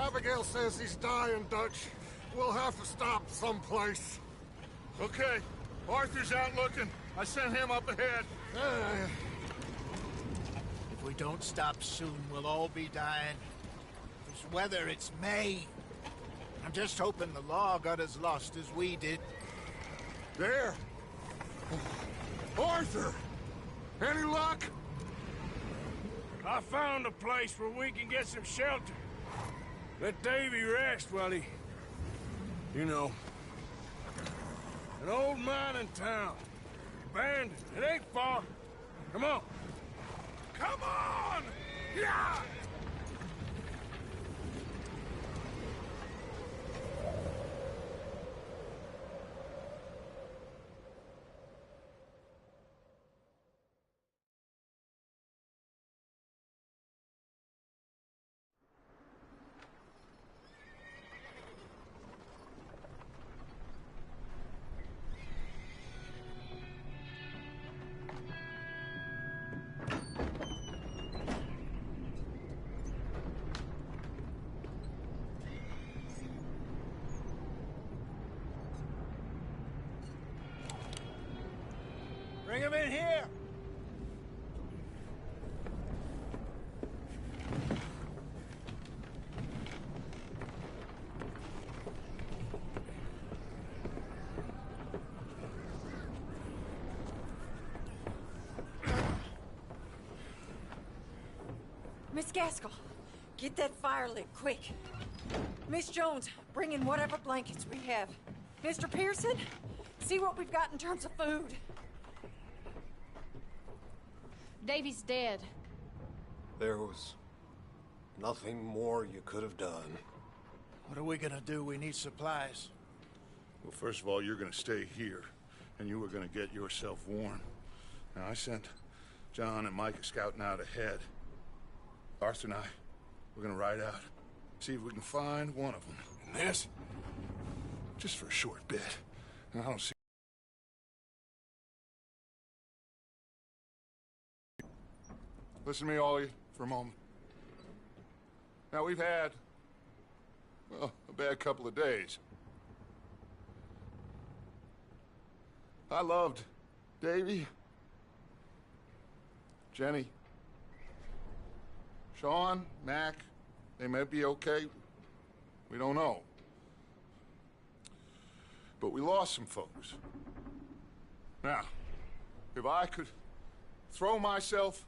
Abigail says he's dying, Dutch. We'll have to stop someplace. Okay. Arthur's out looking. I sent him up ahead. If we don't stop soon, we'll all be dying. This weather, it's May. I'm just hoping the law got as lost as we did. There! Arthur! Any luck? I found a place where we can get some shelter. Let Davy rest while he... You know. An old mining town. Abandoned. It ain't far. Come on. Come on! Yeah! Bring him in here! Miss Gaskell, get that fire lit, quick. Miss Jones, bring in whatever blankets we have. Mr. Pearson, see what we've got in terms of food. Davy's dead. There was nothing more you could have done. What are we gonna do? We need supplies. Well, first of all, you're gonna stay here, and you were gonna get yourself warm. Now, I sent John and Micah scouting out ahead. Arthur and I, we're gonna ride out, see if we can find one of them. And this? Just for a short bit. And I don't see... Listen to me, all of you, for a moment. Now, we've had, well, a bad couple of days. I loved Davy, Jenny, Sean, Mac. They may be okay. We don't know. But we lost some folks. Now, if I could throw myself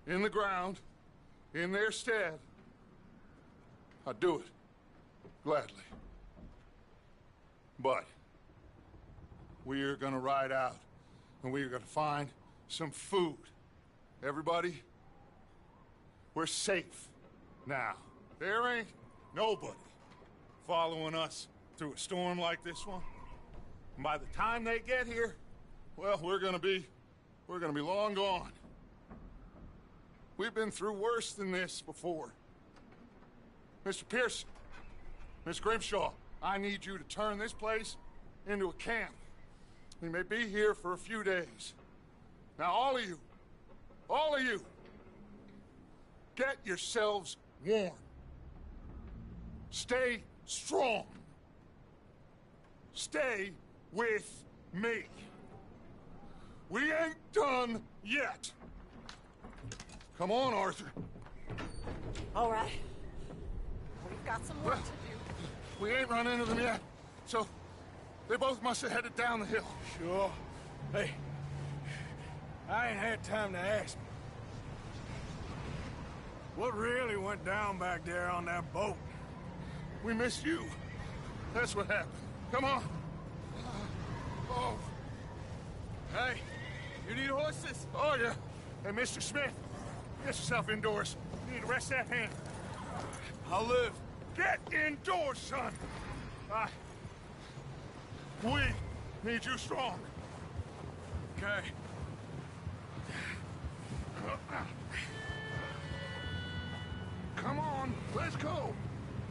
in the ground, in their stead, I'd do it, gladly. But we're gonna ride out, and we're gonna find some food. Everybody, we're safe now. There ain't nobody following us through a storm like this one. And by the time they get here, well, we're gonna be long gone. We've been through worse than this before. Mr. Pearson, Miss Grimshaw, I need you to turn this place into a camp. We may be here for a few days. Now, all of you, get yourselves warm. Stay strong. Stay with me. We ain't done yet. Come on, Arthur. All right. We've got some work to do. We ain't run into them yet, so they both must have headed down the hill. Sure. Hey, I ain't had time to ask. What really went down back there on that boat? We missed you. That's what happened. Come on. Oh. Hey, you need horses? Oh, yeah. Hey, Mr. Smith, get yourself indoors. You need to rest that hand. I'll live. Get indoors, son. We need you strong. Okay. Come on, let's go.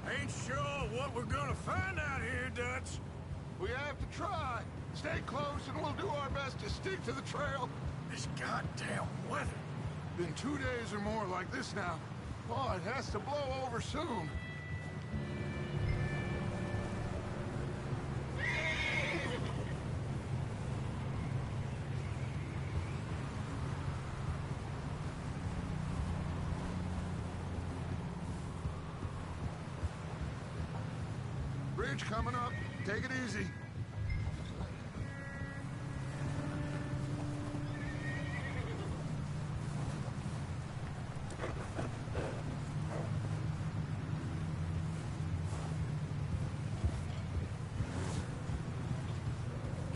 Ain't sure what we're gonna find out here, Dutch. We have to try. Stay close and we'll do our best to stick to the trail. This goddamn weather. Been 2 days or more like this now. Oh, it has to blow over soon. Bridge coming up. Take it easy.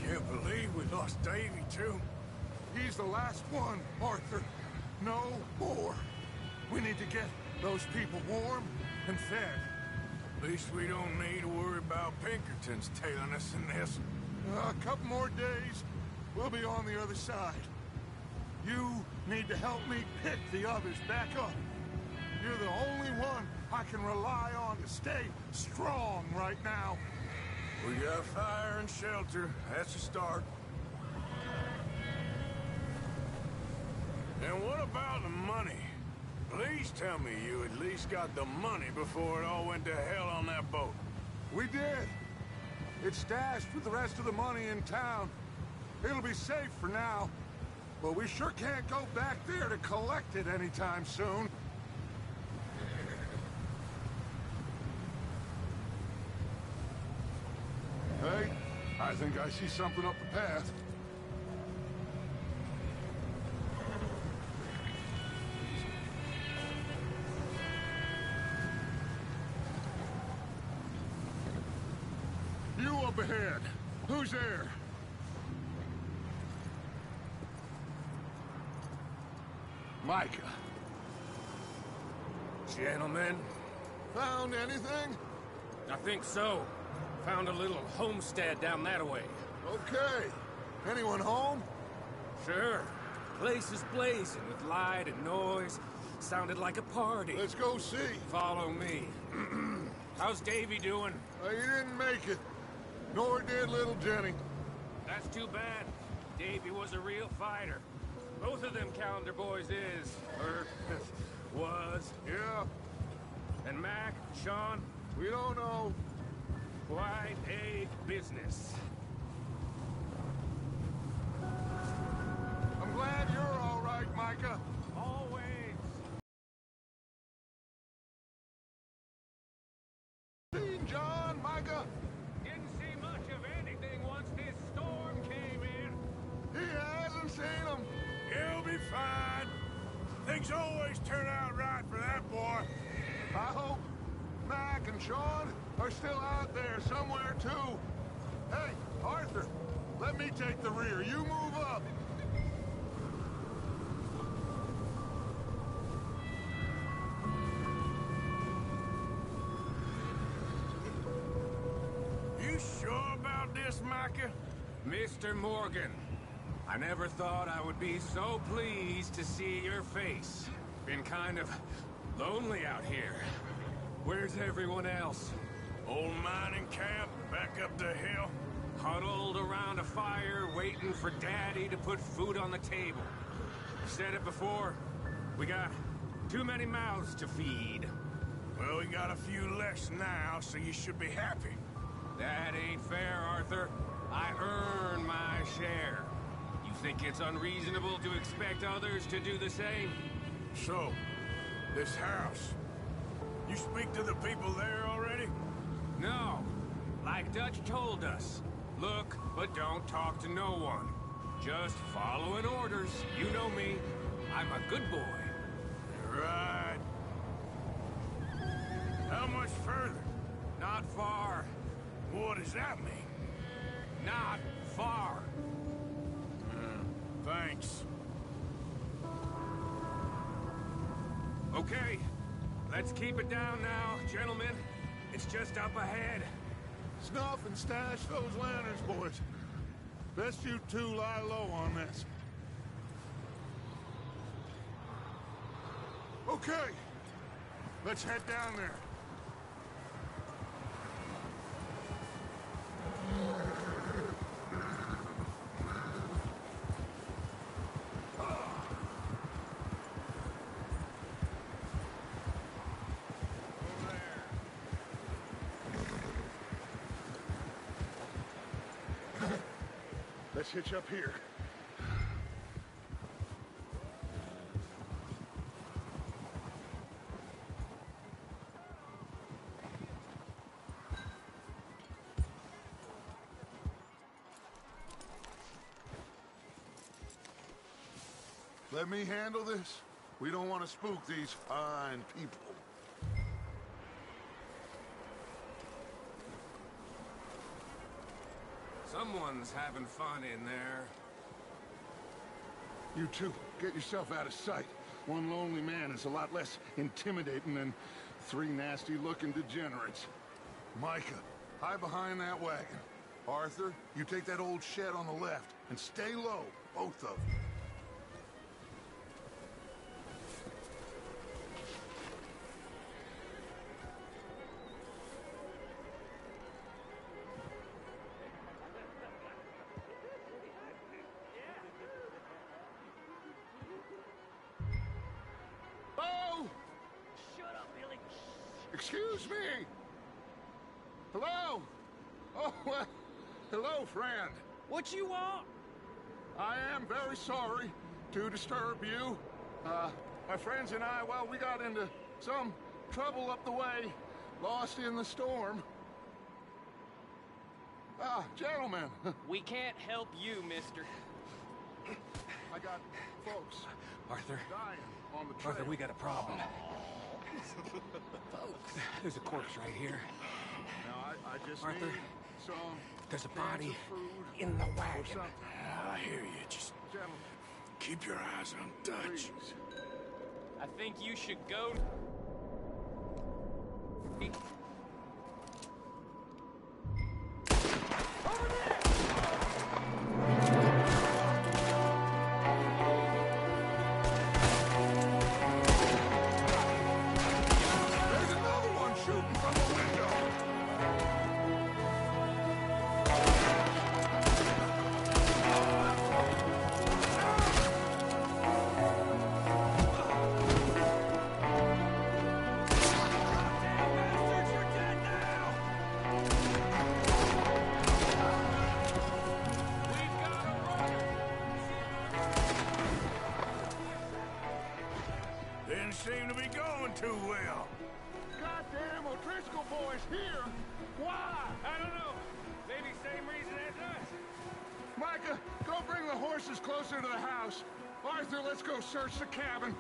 Can't believe we lost Davy, too. He's the last one, Arthur. No more. We need to get those people warm and fed. At least we don't need to worry about Pinkertons tailing us in this. A couple more days, we'll be on the other side. You need to help me pick the others back up. You're the only one I can rely on to stay strong right now. We got fire and shelter. That's a start. And what about the money? Please tell me you at least got the money before it all went to hell on that boat. We did. It's stashed with the rest of the money in town. It'll be safe for now. But we sure can't go back there to collect it anytime soon. Hey, I think I see something up the path. You up ahead. Who's there? Micah. Gentlemen, Found anything? I think so. Found a little homestead down that way. Okay. Anyone home? Sure. Place is blazing with light and noise. Sounded like a party. Let's go see. Follow me. How's Davy doing? He didn't make it. Nor did little Jenny. That's too bad. Davy was a real fighter. Both of them calendar boys is, or was. Yeah, And Mac, Sean, we don't know. quite a business. I'm glad you're all right, Micah. Always. Seen John, Micah? Didn't see much of anything once this storm came in. He hasn't seen him. He'll be fine. Things always turn out right for that boy. I hope Mac and Sean are still out there somewhere, too. Hey, Arthur, let me take the rear. You move up. You sure about this, Micah? Mr. Morgan, I never thought I would be so pleased to see your face. Been kind of lonely out here. Where's everyone else? Old mining camp, back up the hill. Huddled around a fire, waiting for Daddy to put food on the table. Said it before, we got too many mouths to feed. Well, we got a few less now, so you should be happy. That ain't fair, Arthur. I earn my share. You think it's unreasonable to expect others to do the same? So, this house. You speak to the people there already? No. Like Dutch told us. Look, but don't talk to no one. Just following orders. You know me. I'm a good boy. Right. How much further? Not far. What does that mean? Not far. Thanks. Okay. Let's keep it down now, gentlemen. It's just up ahead. Snuff and stash those lanterns, boys. Best you two lie low on this. Okay. Let's head down there. Let's hitch up here. Let me handle this. We don't want to spook these fine people. Someone's having fun in there. You two, get yourself out of sight. One lonely man is a lot less intimidating than three nasty-looking degenerates. Micah, hide behind that wagon. Arthur, you take that old shed on the left, and stay low, both of you. Oh! Shut up, Billy. Excuse me! Hello? Oh, well, hello, friend. What you want? I am very sorry to disturb you. My friends and I, well, we got into some trouble up the way, lost in the storm. Gentlemen, We can't help you, mister. I got folks Arthur, dying on the trail. Arthur, we got a problem. There's a corpse right here. Now, I just Arthur, need some there's a cans body of food in the or wagon. something. I hear you. Just Gentlemen, keep your eyes on Dutch. please. I think you should go. Over there! There's another one shooting from the window. Didn't seem to be going too well. Goddamn O'Driscoll boys here. Why? I don't know. Maybe same reason as us. Micah, go bring the horses closer to the house. Arthur, let's go search the cabin.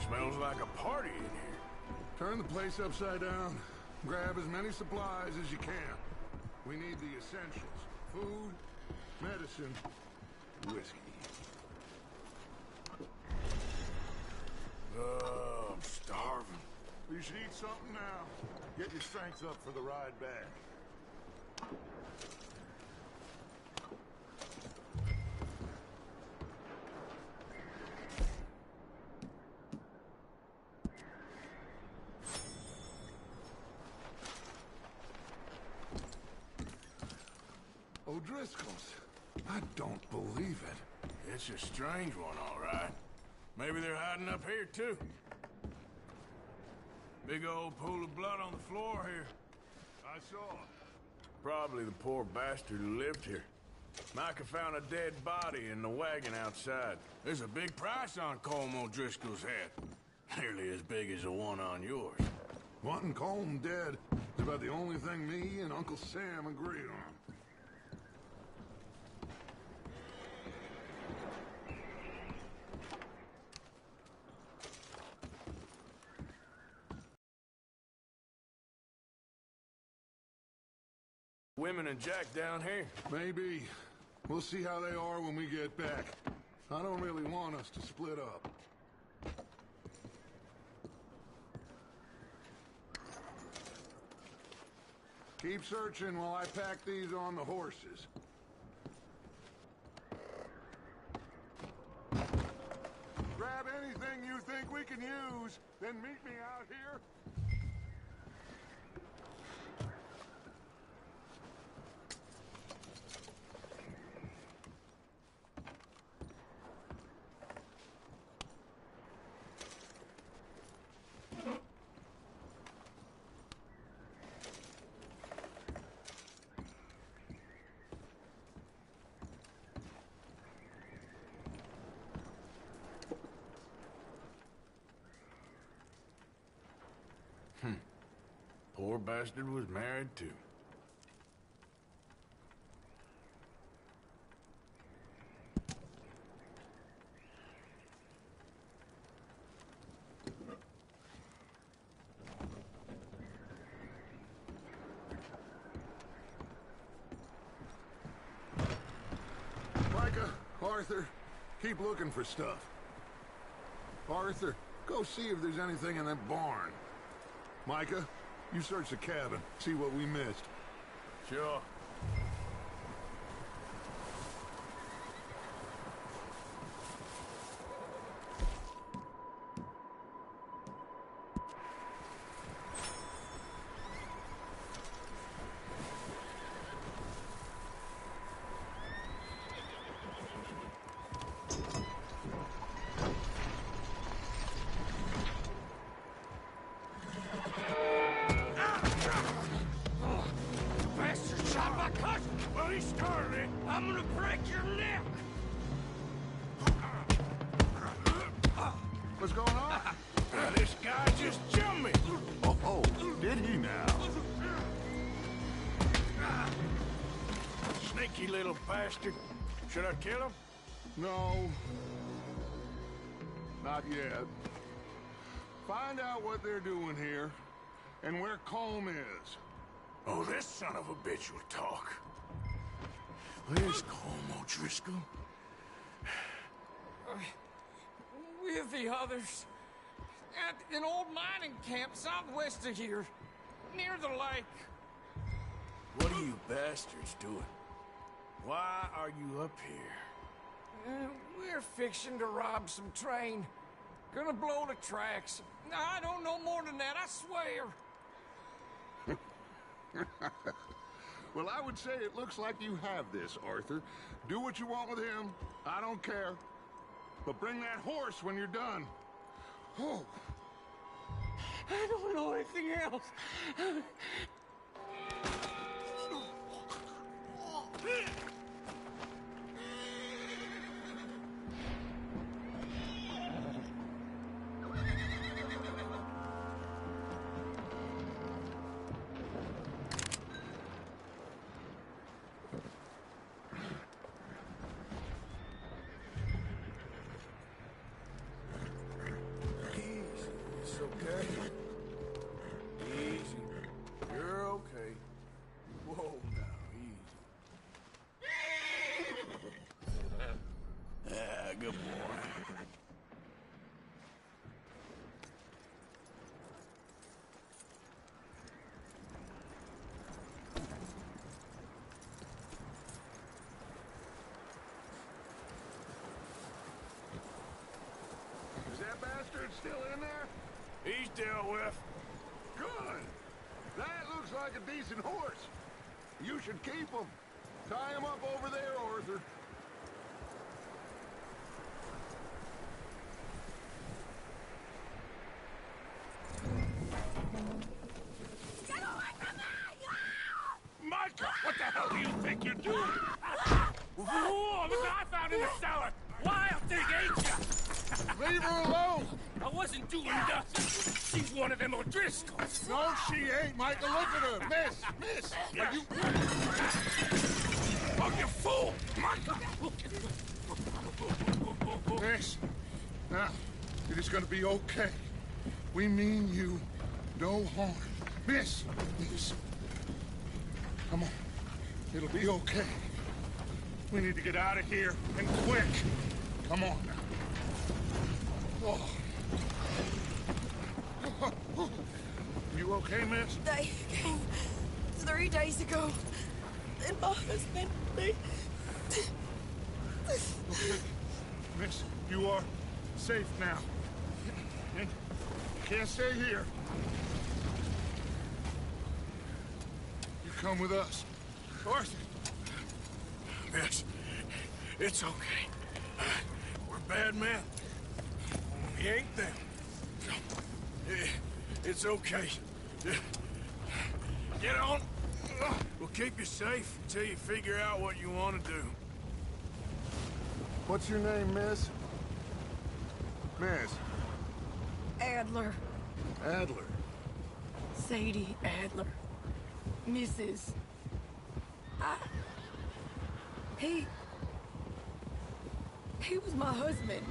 Smells like a party in here. Turn the place upside down. Grab as many supplies as you can. We need the essentials. Food, medicine, whiskey. Oh, I'm starving. You should eat something now. Get your strength up for the ride back. O'Driscoll's. I don't believe it. It's a strange one, all right. Maybe they're hiding up here, too. Big old pool of blood on the floor here. I saw. Probably the poor bastard who lived here. Micah found a dead body in the wagon outside. There's a big price on Colm O'Driscoll's head. Nearly as big as the one on yours. Wanting Colm dead is about the only thing me and Uncle Sam agreed on. Women and Jack down here. Maybe. We'll see how they are when we get back. I don't really want us to split up. Keep searching while I pack these on the horses. Grab anything you think we can use, then meet me out here. Poor bastard was married, too. Arthur, keep looking for stuff. Arthur, go see if there's anything in that barn. Micah, you search the cabin, see what we missed. Sure. I'm gonna break your neck! What's going on? This guy just jumped me! Oh, did he now? Sneaky little bastard. Should I kill him? No. Not yet. Find out what they're doing here, and where Colm is. Oh, this son of a bitch will talk. Where's Colm O'Driscoll? With the others. At an old mining camp southwest of here. Near the lake. What are you bastards doing? Why are you up here? We're fixing to rob some train. Gonna blow the tracks. I don't know more than that, I swear. Well, I would say it looks like you have this, Arthur. Do what you want with him. I don't care. But bring that horse when you're done. Oh. I don't know anything else. It's okay. Easy. You're okay. Whoa, now, easy. Ah, good boy. Is that bastard still in there? He's dealt with. Good. That looks like a decent horse. You should keep him. Tie him up over there, Arthur. Micah, what the hell do you think you're doing? Whoa, look what I found in the cellar! Wild thing, ain't ya? Leave her alone! I wasn't doing nothing. She's one of them O'Driscolls. No, she ain't, Michael. Look at her. Miss! Are you... Oh, you fool! Micah! Miss, now, it is gonna be okay. We mean you no harm. Miss! Come on. It'll be okay. We need to get out of here, and quick. Come on now. Oh. You okay, miss? They came 3 days ago. And my husband, they... Okay. Miss, you are safe now. And you can't stay here. You come with us. Arthur. Miss, it's okay. We're bad men. We ain't them. It's okay. Get on. We'll keep you safe until you figure out what you want to do. What's your name, miss? Miss. Adler. Adler. Sadie Adler. Mrs. He was my husband.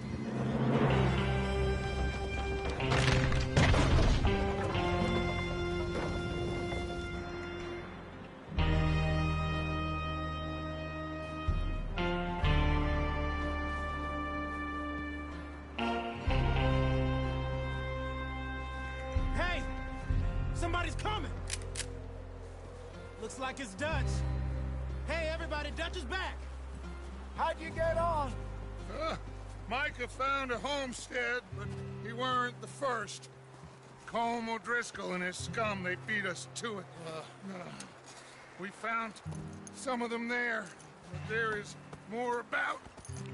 somebody's coming! Looks like it's Dutch. Hey, everybody, Dutch is back! How'd you get on? Micah found a homestead, but he weren't the first. Colm O'Driscoll and his scum, they beat us to it. We found some of them there, but there is more about,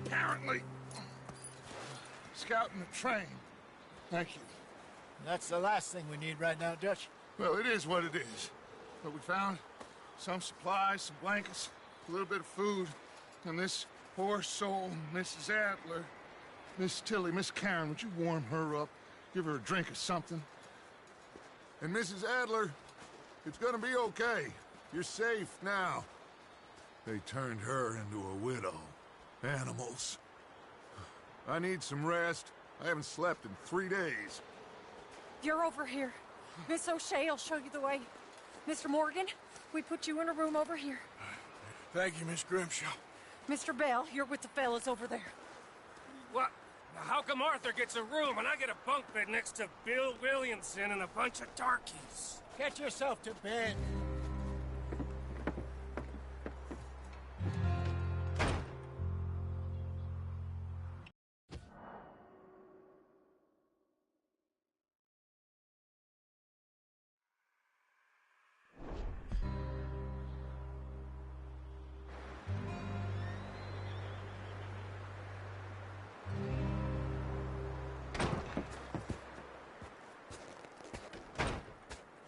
apparently. Scouting the train. Thank you. That's the last thing we need right now, Dutch. Well, it is what it is. But we found some supplies, some blankets, a little bit of food, and this poor soul, Mrs. Adler, Miss Tilly, Miss Karen, would you warm her up? Give her a drink or something? And Mrs. Adler, it's gonna be okay. You're safe now. They turned her into a widow. Animals. I need some rest. I haven't slept in 3 days. You're over here. Miss O'Shea will show you the way. Mr. Morgan, we put you in a room over here. Thank you, Miss Grimshaw. Mr. Bell, you're with the fellas over there. What? Now, how come Arthur gets a room and I get a bunk bed next to Bill Williamson and a bunch of darkies? Get yourself to bed.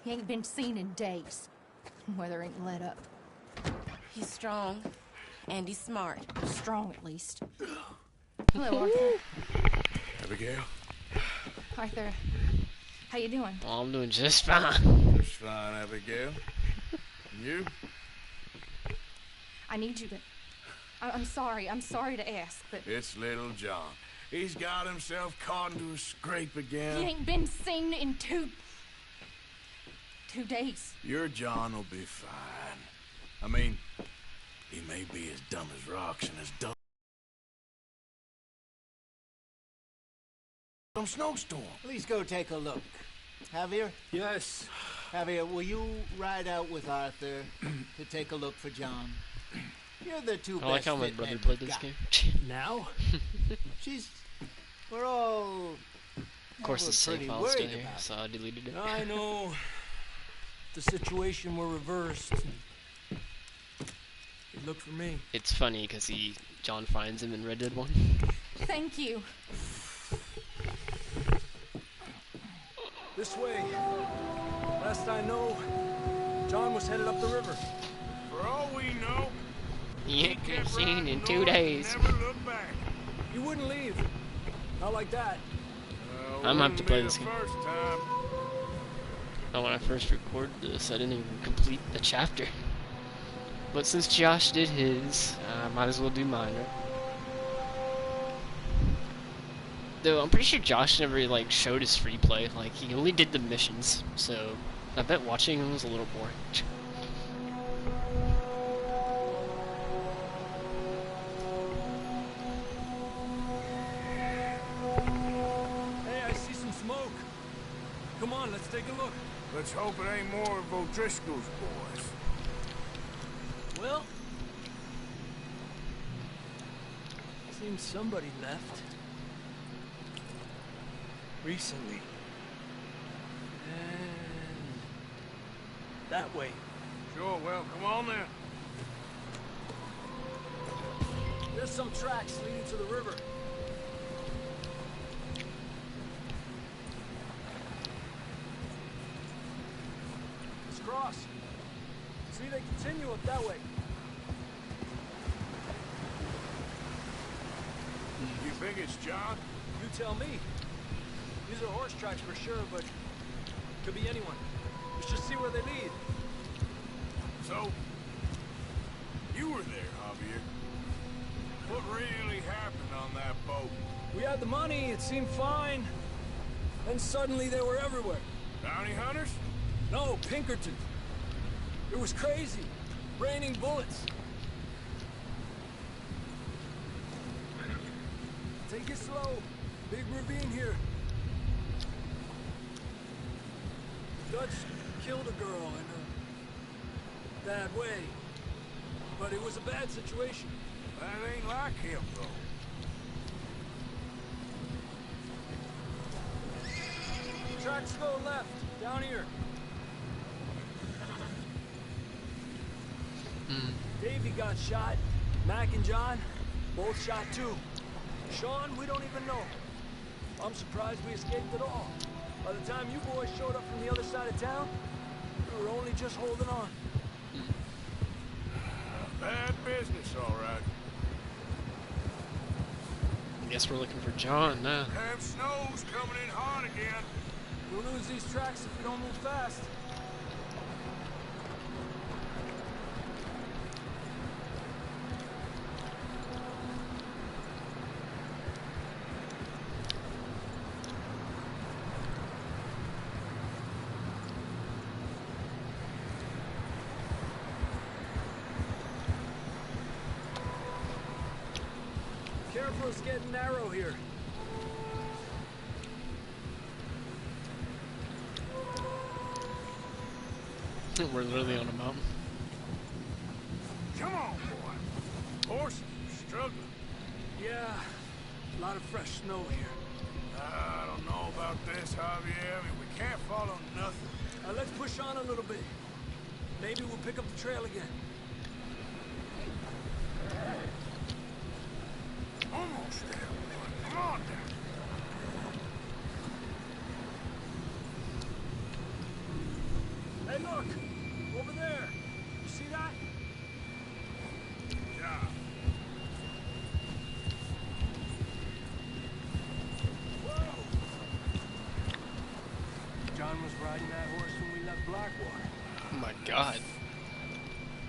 He ain't been seen in days. Weather ain't let up. He's strong, and he's smart. Strong, at least. Hello, Arthur. Abigail? Arthur, how you doing? Oh, I'm doing just fine. Just fine, Abigail. And you? I need you to... I'm sorry to ask, but... It's little John. He's got himself caught into a scrape again. He ain't been seen in two days. Your John will be fine. I mean, he may be as dumb as rocks and as dumb as snowstorm. Please go take a look. Javier? Yes. Javier, will you ride out with Arthur to take a look for John? You're the two I like best how my fit brother men played we've this got. game. Now? We're all... Of course, the we're save pretty file's still worried here, about so I deleted it. I know. The situation were reversed. He looked for me. It's funny because John finds him in Red Dead 1. Thank you. This way. Last I know, John was headed up the river. For all we know, He ain't been kept seen riding in north 2 and days. never looked back. He wouldn't leave. Not like that. I'm gonna have to Wouldn't play be this the game. first time. Oh, when I first recorded this, I didn't even complete the chapter. But since Josh did his, I might as well do mine, right? Though, I'm pretty sure Josh never, like, showed his free play. Like, he only did the missions, so I bet watching him was a little boring. Hey, I see some smoke. Come on, let's take a look. Let's hope it ain't more of O'Driscoll's boys. Well, seems somebody left. Recently. And that way. Sure, well, come on then. There's some tracks leading to the river. Let's cross. See, they continue up that way. You think it's John? You tell me. These are horse tracks for sure, but could be anyone. Let's just see where they lead. So, you were there, Javier. What really happened on that boat? We had the money, it seemed fine. Then suddenly they were everywhere. Bounty hunters? No, Pinkerton. It was crazy. Raining bullets. Take it slow. Big ravine here. Dutch, killed a girl in a bad way. But it was a bad situation. That ain't like him, though. Tracks go left, down here. Davey got shot. Mac and John, both shot too. Sean, we don't even know. I'm surprised we escaped at all. By the time you boys showed up from the other side of town, we were only just holding on. Bad business, all right. I guess we're looking for John now. Damn snow's coming in hard again. We'll lose these tracks if we don't move fast. Careful, it's getting narrow here. We're literally on a mountain. Come on, boy. Horses are struggling. Yeah, a lot of fresh snow here. I don't know about this, Javier. I mean, we can't follow nothing. Let's push on a little bit. Maybe we'll pick up the trail again. Almost there, boy. Come on now. Hey, look! Over there! You see that? Yeah. Whoa! John was riding that horse when we left Blackwater. Oh my god.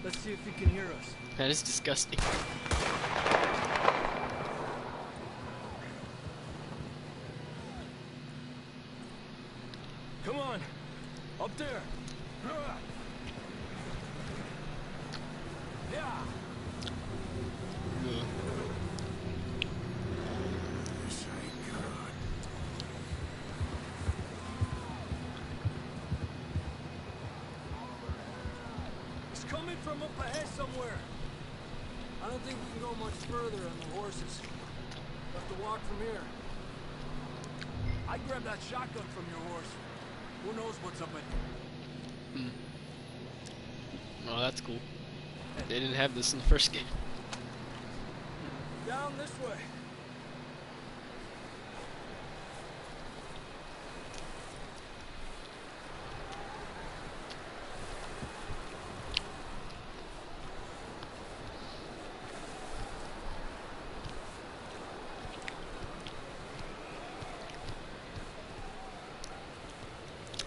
Let's see if he can hear us. That is disgusting. Come on! Up there! Yeah! This ain't good. It's coming from up ahead somewhere. I don't think we can go much further on the horses. We'll have to walk from here. I grabbed that shotgun from your horse. Who knows what's up ahead? Oh, that's cool. They didn't have this in the first game. Down this way.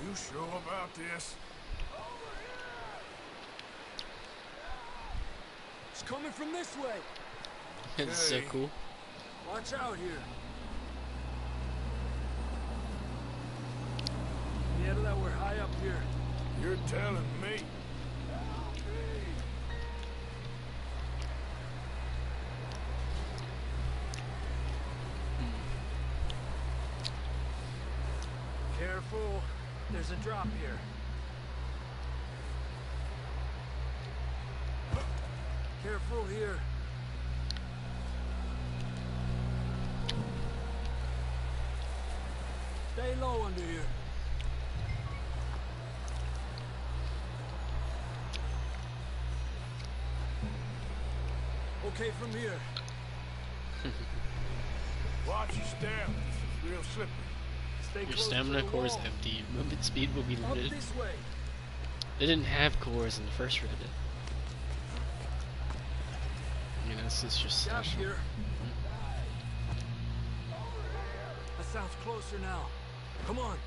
You sure about this? It's coming from this way. It's so Okay. cool. Watch out here. Yeah, that we're high up here. You're telling me. Careful. There's a drop here. Careful here. Stay low under here. Okay, from here. Watch your step. This is real slippery. Stay Your close stamina to the core is wall. empty. Your movement speed will be Up limited. this way. They didn't have cores in the first Red Dead. I mean, this is just Gap special. here. That sounds closer now. Come on.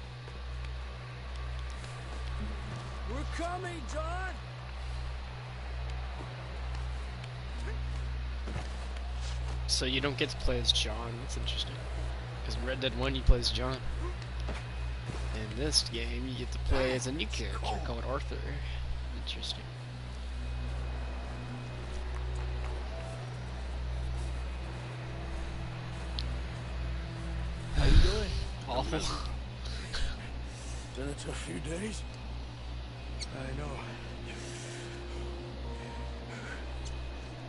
We're coming, John! So you don't get to play as John. That's interesting. Because in Red Dead 1 you play as John. In this game you get to play as a new character called Arthur. Interesting. How you doing? Awful. Been a tough few days. I know.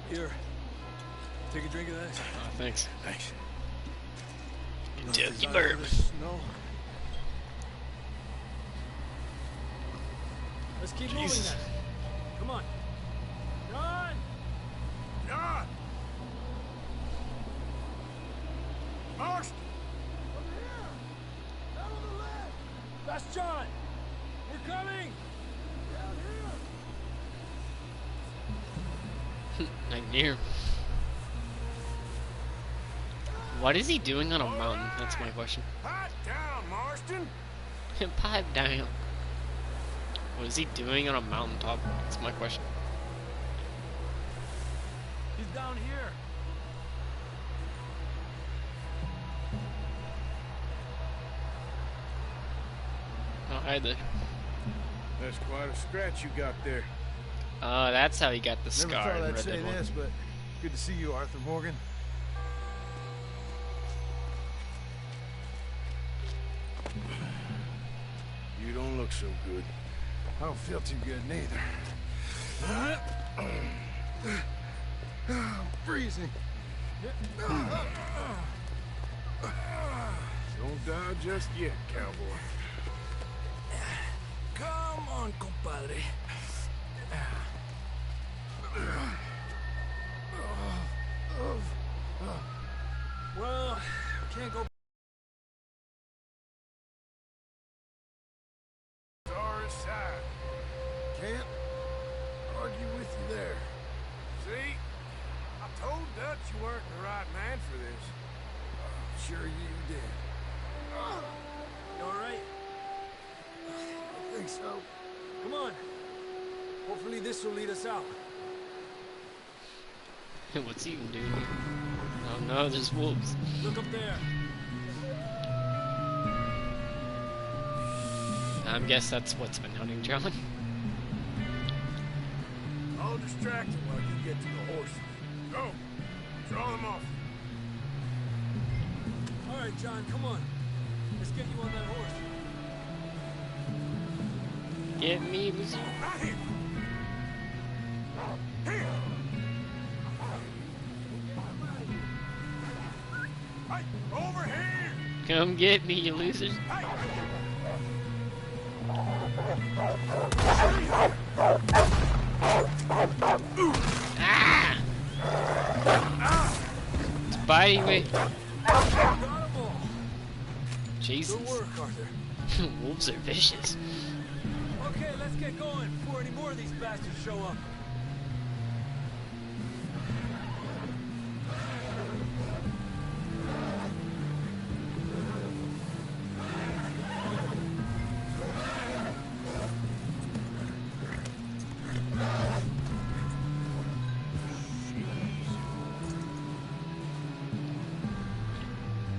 Here. Take a drink of this. Oh, thanks. Thanks. Turkey burp. No. Let's keep moving Jesus. then. Come on. John! John! Marston! That's John! We're coming! Like near. What is he doing on a mountain? That's my question. Pipe down, Marston! Pipe down. What is he doing on a mountaintop? That's my question. He's down here. Oh, hi there. That's quite a scratch you got there. Oh, that's how he got the Never scar thought in I'd Red say Dead 1. this, but good to see you, Arthur Morgan. You don't look so good. I don't feel too good neither. I'm freezing. Don't die just yet, cowboy. Come on, compadre. Well, can't go. Sorry side. Can't argue with you there. See? I told Dutch you weren't the right man for this. Sure you did. You all right? I think so. Come on. Hopefully this will lead us out. What's he even doing here? Oh no, there's wolves. Look up there. I guess that's what's been hunting John. I'll distract him while you get to the horse. Go! Draw them off. All right, John, come on. Let's get you on that horse. Get me, Lucy. Right here! Here! Hey, over here! Come get me, you losers. Hey! Ah! It's biting me. Jesus. Good work, Arthur. Wolves are vicious. Okay, let's get going before any more of these bastards show up.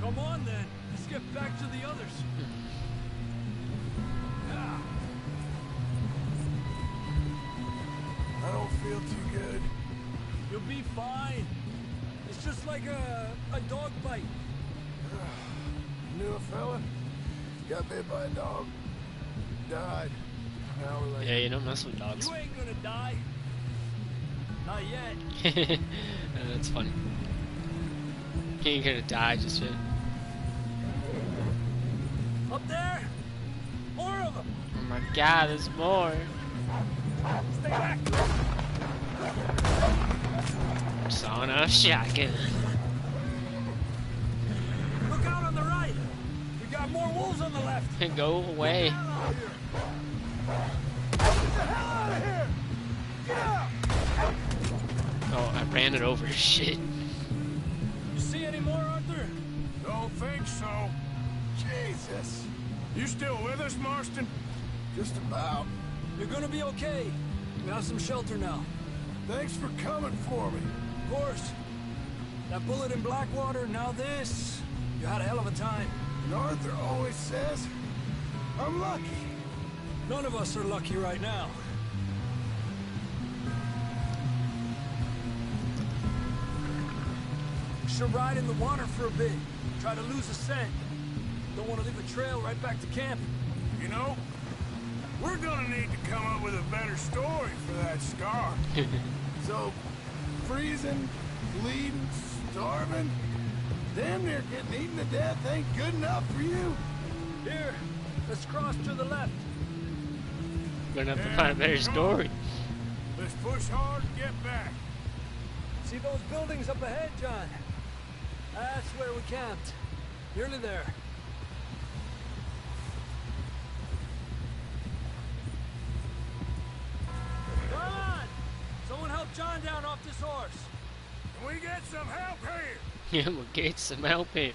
Come on then, let's get back to the others. I don't feel too good. You'll be fine. It's just like a dog bite. Knew a fella, got bit by a dog, died. Now we're like, Yeah, you don't mess with dogs. You ain't gonna die. Not yet. That's funny. You ain't gonna die just yet. Up there! More of them! Oh my god, there's more. Stay back! Sawing off shotgun. Look out on the right! We got more wolves on the left! Go away. Get the hell out of here! Get out! Oh, I ran it over. Shit. You see any more, Arthur? Don't think so. Jesus, You still with us, Marston? just about. You're gonna be okay. We have some shelter now. Thanks for coming for me. Of course. That bullet in Blackwater, now this. You had a hell of a time. And Arthur always says, I'm lucky. None of us are lucky right now. We should ride in the water for a bit. Try to lose a scent. Don't want to leave a trail right back to camp. You know, we're gonna need to come up with a better story for that scar. So, freezing, bleeding, starving, damn near getting eaten to death ain't good enough for you? Here, let's cross to the left. We're gonna have to find a better story. Let's push hard and get back. See those buildings up ahead, John? That's where we camped. Nearly there. Come on! Someone help John down off this horse. Can we get some help here? Yeah, we'll get some help here.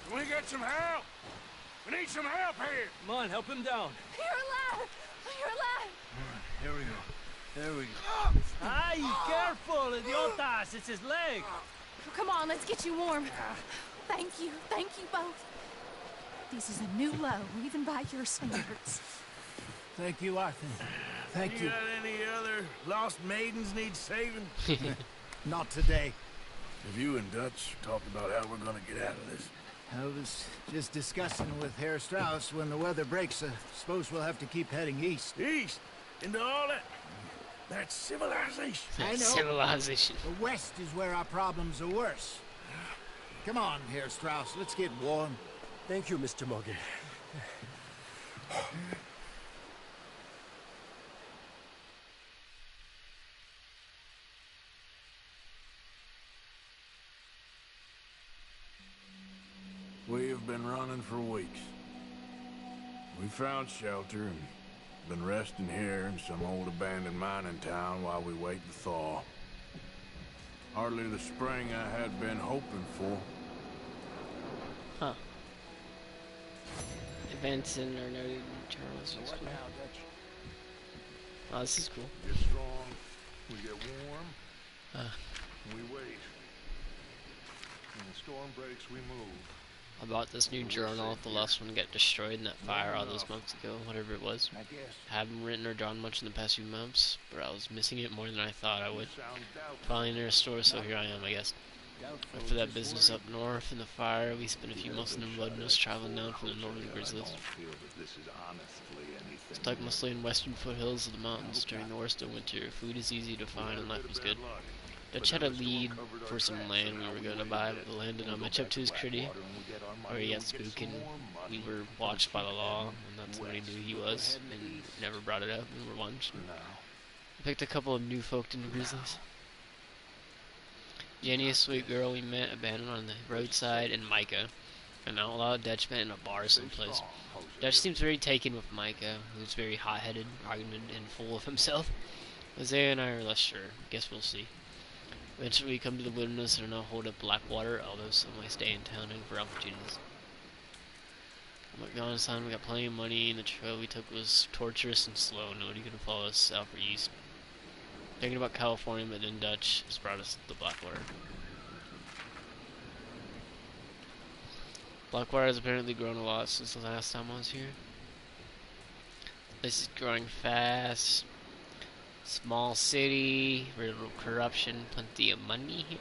Can we get some help? We need some help here. Come on, help him down. You're alive! You're alive! Here we go. There we go. Ay, careful, idiotas! It's his leg. Come on, let's get you warm. Thank you both. This is a new low, even by your standards. Thank you, Arthur. Thank you. You got any other lost maidens need saving? Not today. Have you and Dutch talked about how we're gonna get out of this? I was just discussing with Herr Strauss when the weather breaks. Suppose we'll have to keep heading east. East? Into all that? That's civilization. I know. Civilization. The west is where our problems are worse. Come on, Herr Strauss, let's get warm. Thank you, Mr. Morgan. We have been running for weeks. We found shelter and been resting here in some old abandoned mining town while we wait to thaw. Hardly the spring I had been hoping for. Huh. Events in our noted journals. Oh, this is cool. Get strong, we get warm, we wait. When the storm breaks, we move. I bought this new journal. The last one got destroyed in that fire all those months ago, whatever it was. I haven't written or drawn much in the past few months, but I was missing it more than I thought I would. Finally near a store, so here I am, I guess. Went for that business up north in the fire. We spent a few months in the wilderness traveling down from the northern grizzlies. Stuck mostly in western foothills of the mountains during the worst of winter. Food is easy to find and life was good. Dutch had a lead for some land we were going to buy, but the land did not match up to his critter, or he got spooked and we were watched by the law, and that's what he knew he was, and never brought it up, and we were lunched. I picked a couple of new folk in the grizzlies. Jenny, a sweet girl we met, abandoned on the roadside, and Micah, an outlaw Dutchman in a bar someplace. Dutch seems very taken with Micah, who's very hot-headed, argumentative, and full of himself. Isaiah and I are less sure. Guess we'll see. Eventually we come to the wilderness and are now holed up Blackwater, although some might stay in town looking for opportunities. I'm Afghanistan, we got plenty of money, and the trail we took was torturous and slow. Nobody could follow us south or east. Thinking about California, but then Dutch has brought us to Blackwater. Blackwater has apparently grown a lot since the last time I was here. This is growing fast. Small city, little corruption, plenty of money here.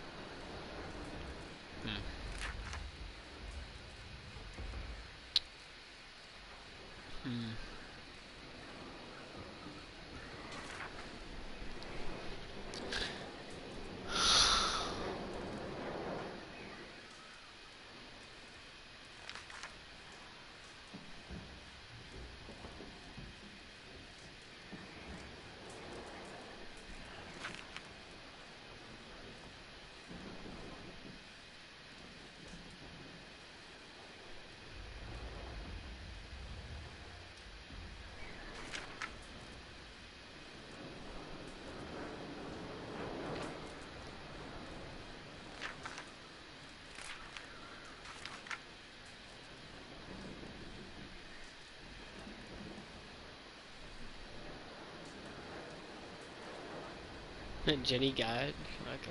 Jenny got it. Okay.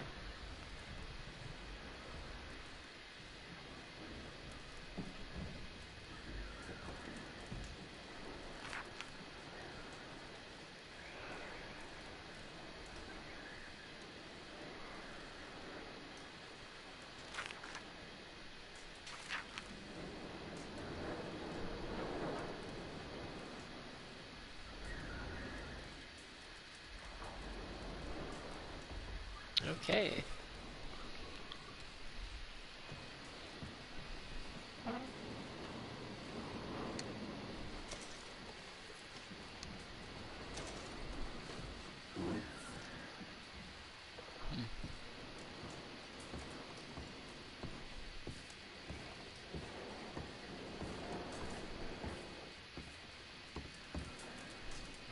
Okay.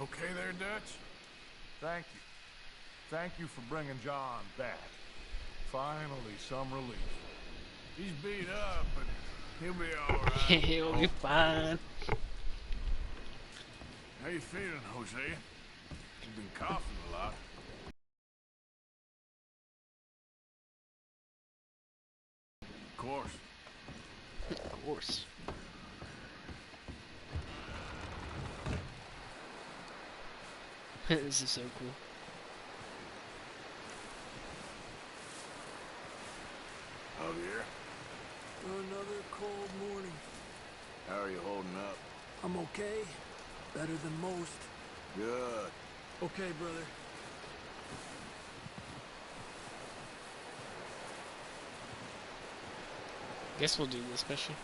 Okay there, Dutch? Thank you. Thank you for bringing John back. Finally, some relief. He's beat up, but he'll be all right. He'll be fine. How you feeling, Jose? You've been coughing a lot. Of course. Of course. This is so cool. Oh, dear. Another cold morning. How are you holding up? I'm okay. Better than most. Good. Okay, brother. Guess we'll do this mission.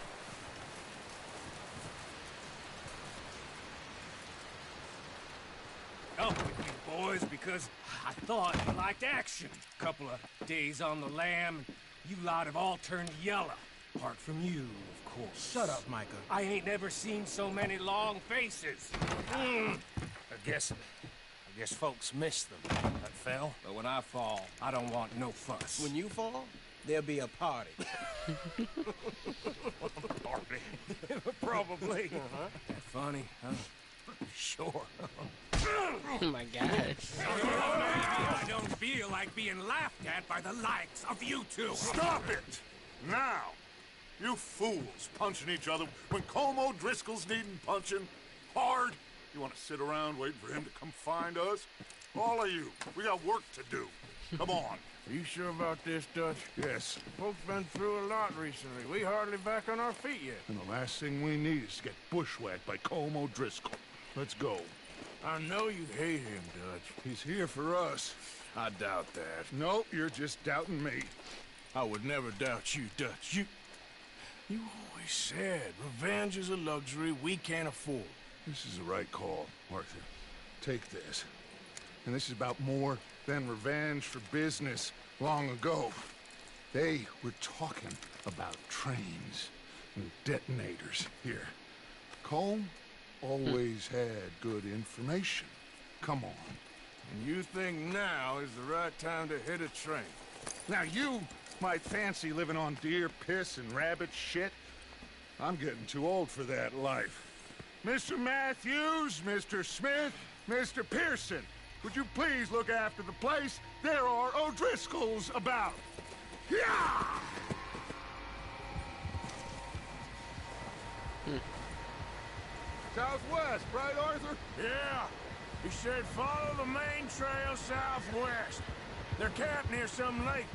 Up with you boys because I thought you liked action. Couple of days on the lam, you lot have all turned yellow. Apart from you, of course. Shut up, Micah. I ain't never seen so many long faces. I guess folks miss them. That fell. But when I fall, I don't want no fuss. When you fall, there'll be a party. Party? Probably. That funny, huh? Sure. Oh my god. I don't feel like being laughed at by the likes of you two. Stop it! Now! You fools punching each other when Como Driscoll's needing punching hard. You want to sit around waiting for him to come find us? All of you, we got work to do. Come on. Are you sure about this, Dutch? Yes. Folks been through a lot recently. We hardly back on our feet yet. And the last thing we need is to get bushwhacked by Como Driscoll. Let's go. I know you hate him, Dutch. He's here for us. I doubt that. No, you're just doubting me. I would never doubt you, Dutch. You always said revenge is a luxury we can't afford. This is the right call, Arthur. Take this. And this is about more than revenge for business long ago. They were talking about trains and detonators here. Colm always had good information. Come on. And you think now is the right time to hit a train? Now you might fancy living on deer piss and rabbit shit. I'm getting too old for that life. Mr. Matthews, Mr. Smith, Mr. Pearson, would you please look after the place? There are O'Driscolls about. Yeah! Southwest, right, Arthur? Yeah. He said follow the main trail southwest. They're camped near some lake.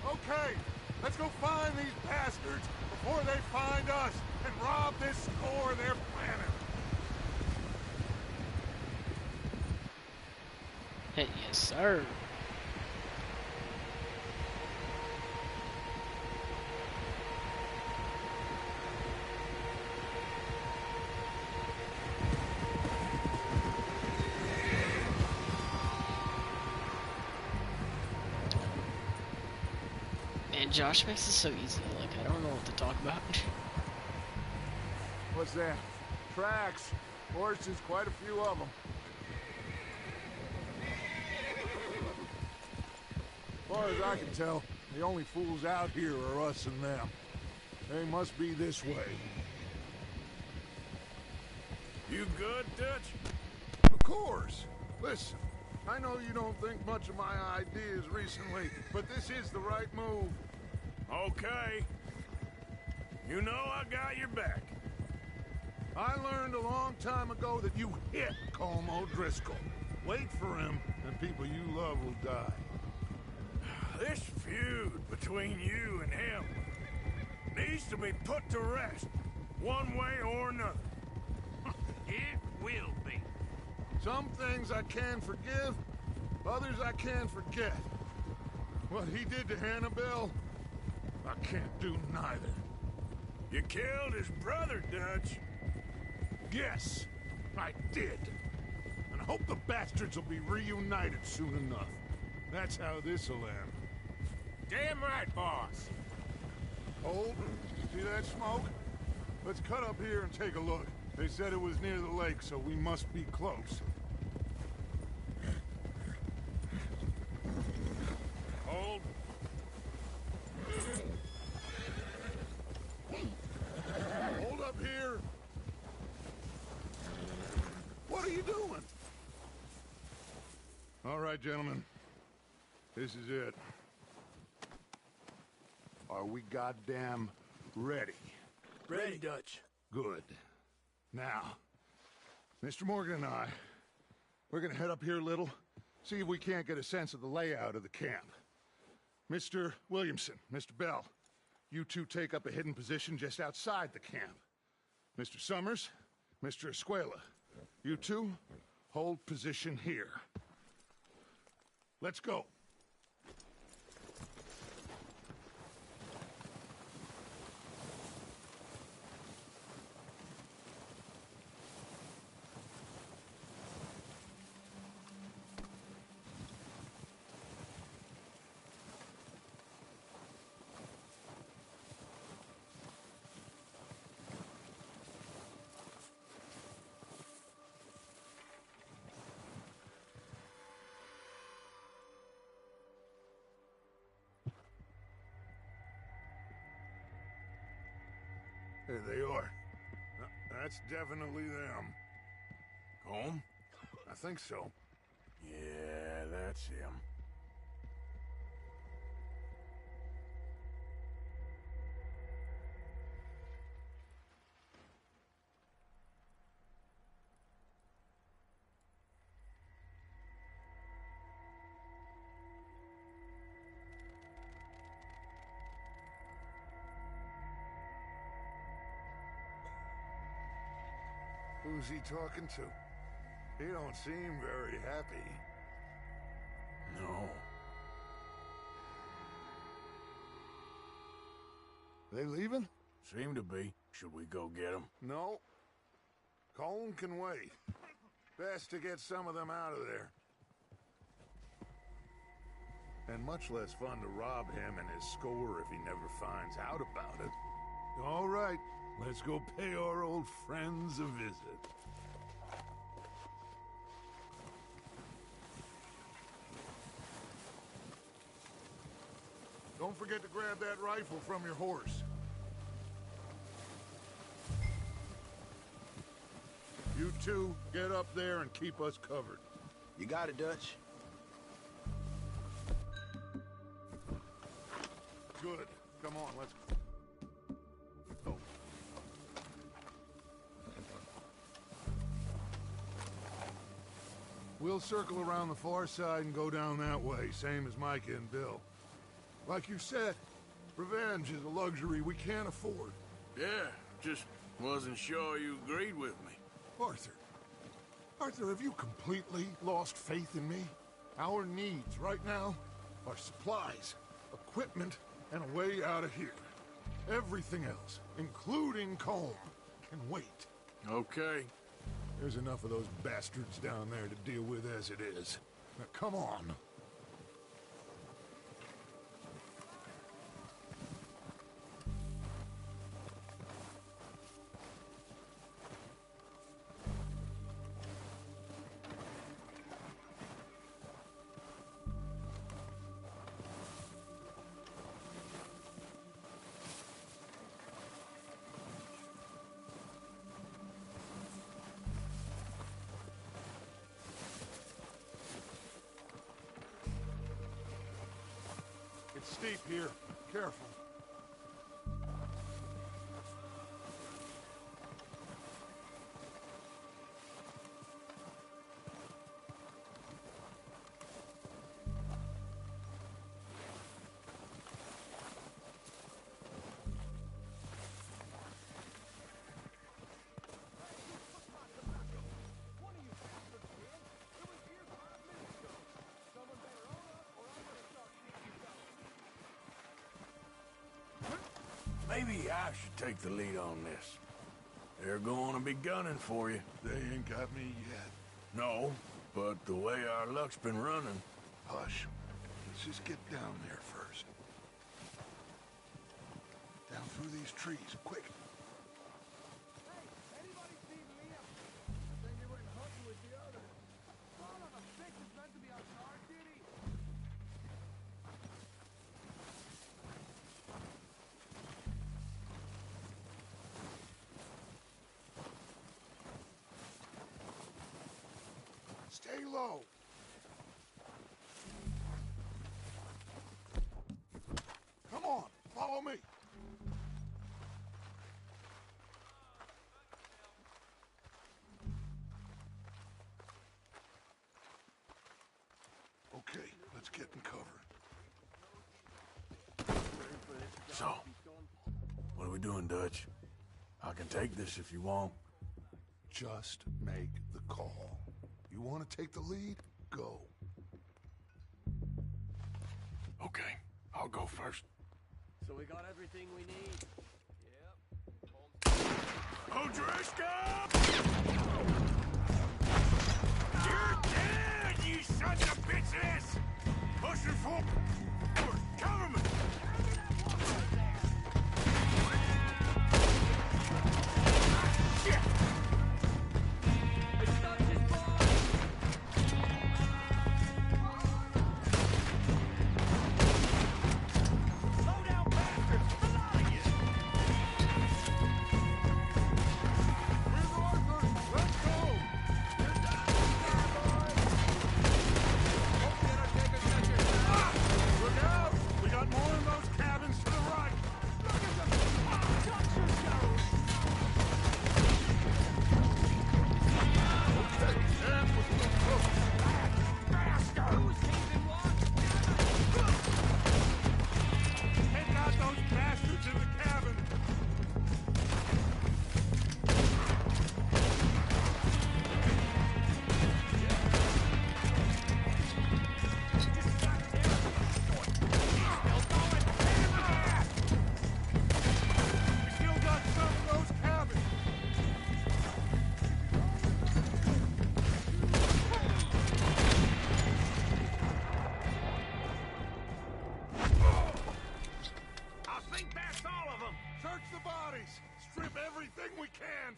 Okay, let's go find these bastards before they find us and rob this store they're planning. Hey, yes, sir. Man, Josh makes it so easy. Like, I don't know what to talk about. What's that? Tracks. Horses, quite a few of them. As far as I can tell, the only fools out here are us and them. They must be this way. You good, Dutch? Of course. Listen, I know you don't think much of my ideas recently, but this is the right move. Okay. You know I got your back. I learned a long time ago that you hit Colm O'Driscoll. Wait for him, and people you love will die. This feud between you and him needs to be put to rest, one way or another. It will be. Some things I can forgive, others I can forget. What he did to Annabelle, I can't do neither. You killed his brother, Dutch. Yes, I did. And I hope the bastards will be reunited soon enough. That's how this'll end. Damn right, boss. Hold. See that smoke? Let's cut up here and take a look. They said it was near the lake, so we must be close. Hold. Hold up here. What are you doing? All right, gentlemen. This is it. Are we goddamn ready? Ready, Dutch. Good. Now, Mr. Morgan and I, we're gonna head up here a little, see if we can't get a sense of the layout of the camp. Mr. Williamson, Mr. Bell, you two take up a hidden position just outside the camp. Mr. Summers, Mr. Escuela, you two hold position here. Let's go. There they are. That's definitely them. Home? I think so. Yeah, that's him. Who's he talking to? He don't seem very happy. No. They leaving? Seem to be. Should we go get them? No. Colin can wait. Best to get some of them out of there. And much less fun to rob him and his score if he never finds out about it. All right, let's go pay our old friends a visit. Don't forget to grab that rifle from your horse. You two, get up there and keep us covered. You got it, Dutch. Good. Come on, let's go. We'll circle around the far side and go down that way, same as Micah and Bill. Like you said, revenge is a luxury we can't afford. Yeah, just wasn't sure you agreed with me. Arthur, have you completely lost faith in me? Our needs right now are supplies, equipment, and a way out of here. Everything else, including Colm, can wait. Okay. There's enough of those bastards down there to deal with as it is. Now, come on. It's steep here. Careful. Maybe I should take the lead on this. They're going to be gunning for you. They ain't got me yet. No, but the way our luck's been running... Hush. Let's just get down there first. Down through these trees, quick. Stay low. Come on, follow me. Okay, let's get in cover. So, what are we doing, Dutch? I can take this if you want. Just make the call. You want to take the lead? Go. Okay, I'll go first. So we got everything we need. O'Driscoll! You're dead, you sons of bitches! Pushing forward! Cover me! Shit!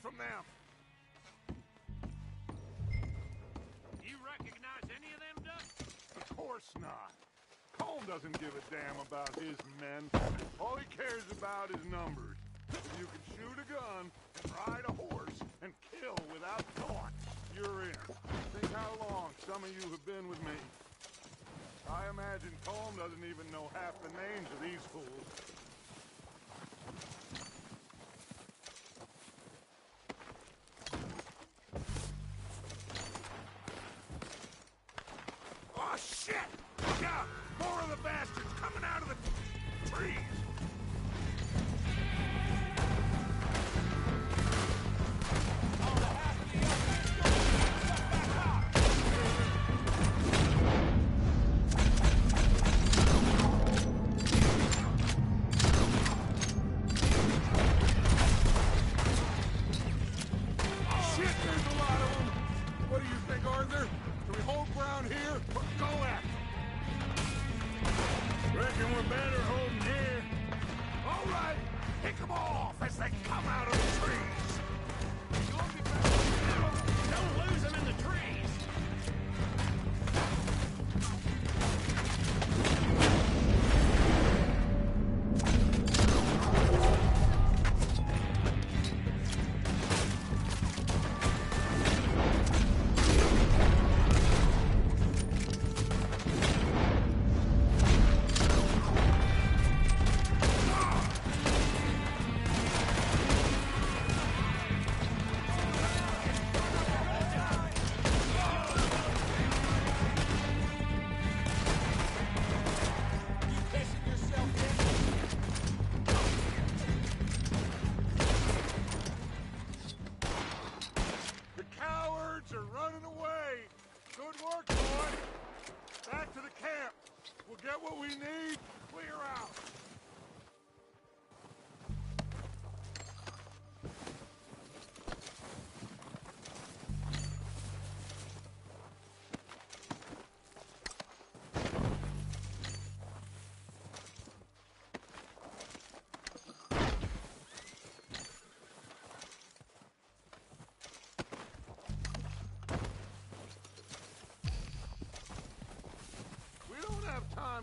From them. You recognize any of them, Dutch? Of course not. Colm doesn't give a damn about his men. All he cares about is numbers. If you can shoot a gun and ride a horse and kill without thought, you're in. Think how long some of you have been with me. I imagine Colm doesn't even know half the names of these fools. Oh, shit! Look out! More of the bastards coming out of the trees!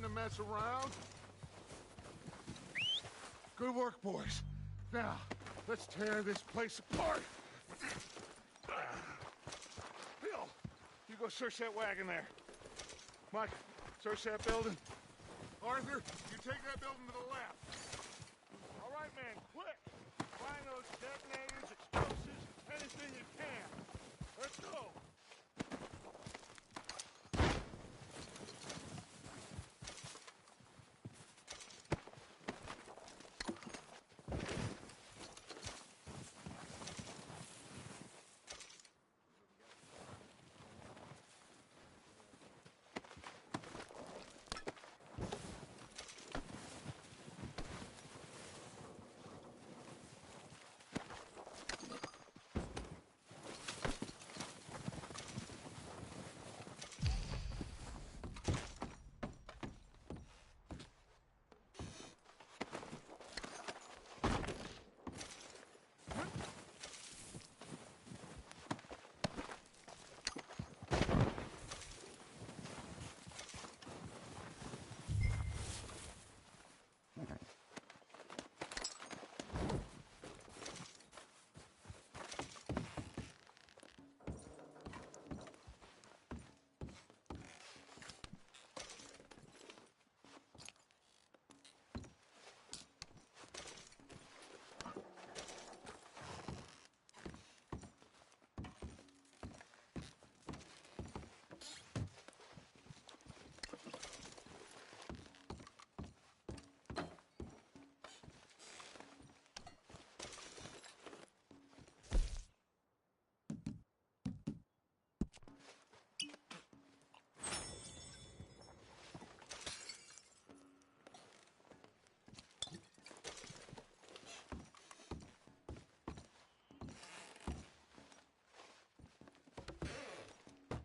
time to mess around. Good work, boys. Now, let's tear this place apart. Bill, you go search that wagon there. Mike, search that building. Arthur, you take that building to the left. All right, man, quick. Find those detonators, explosives, anything you can. Let's go.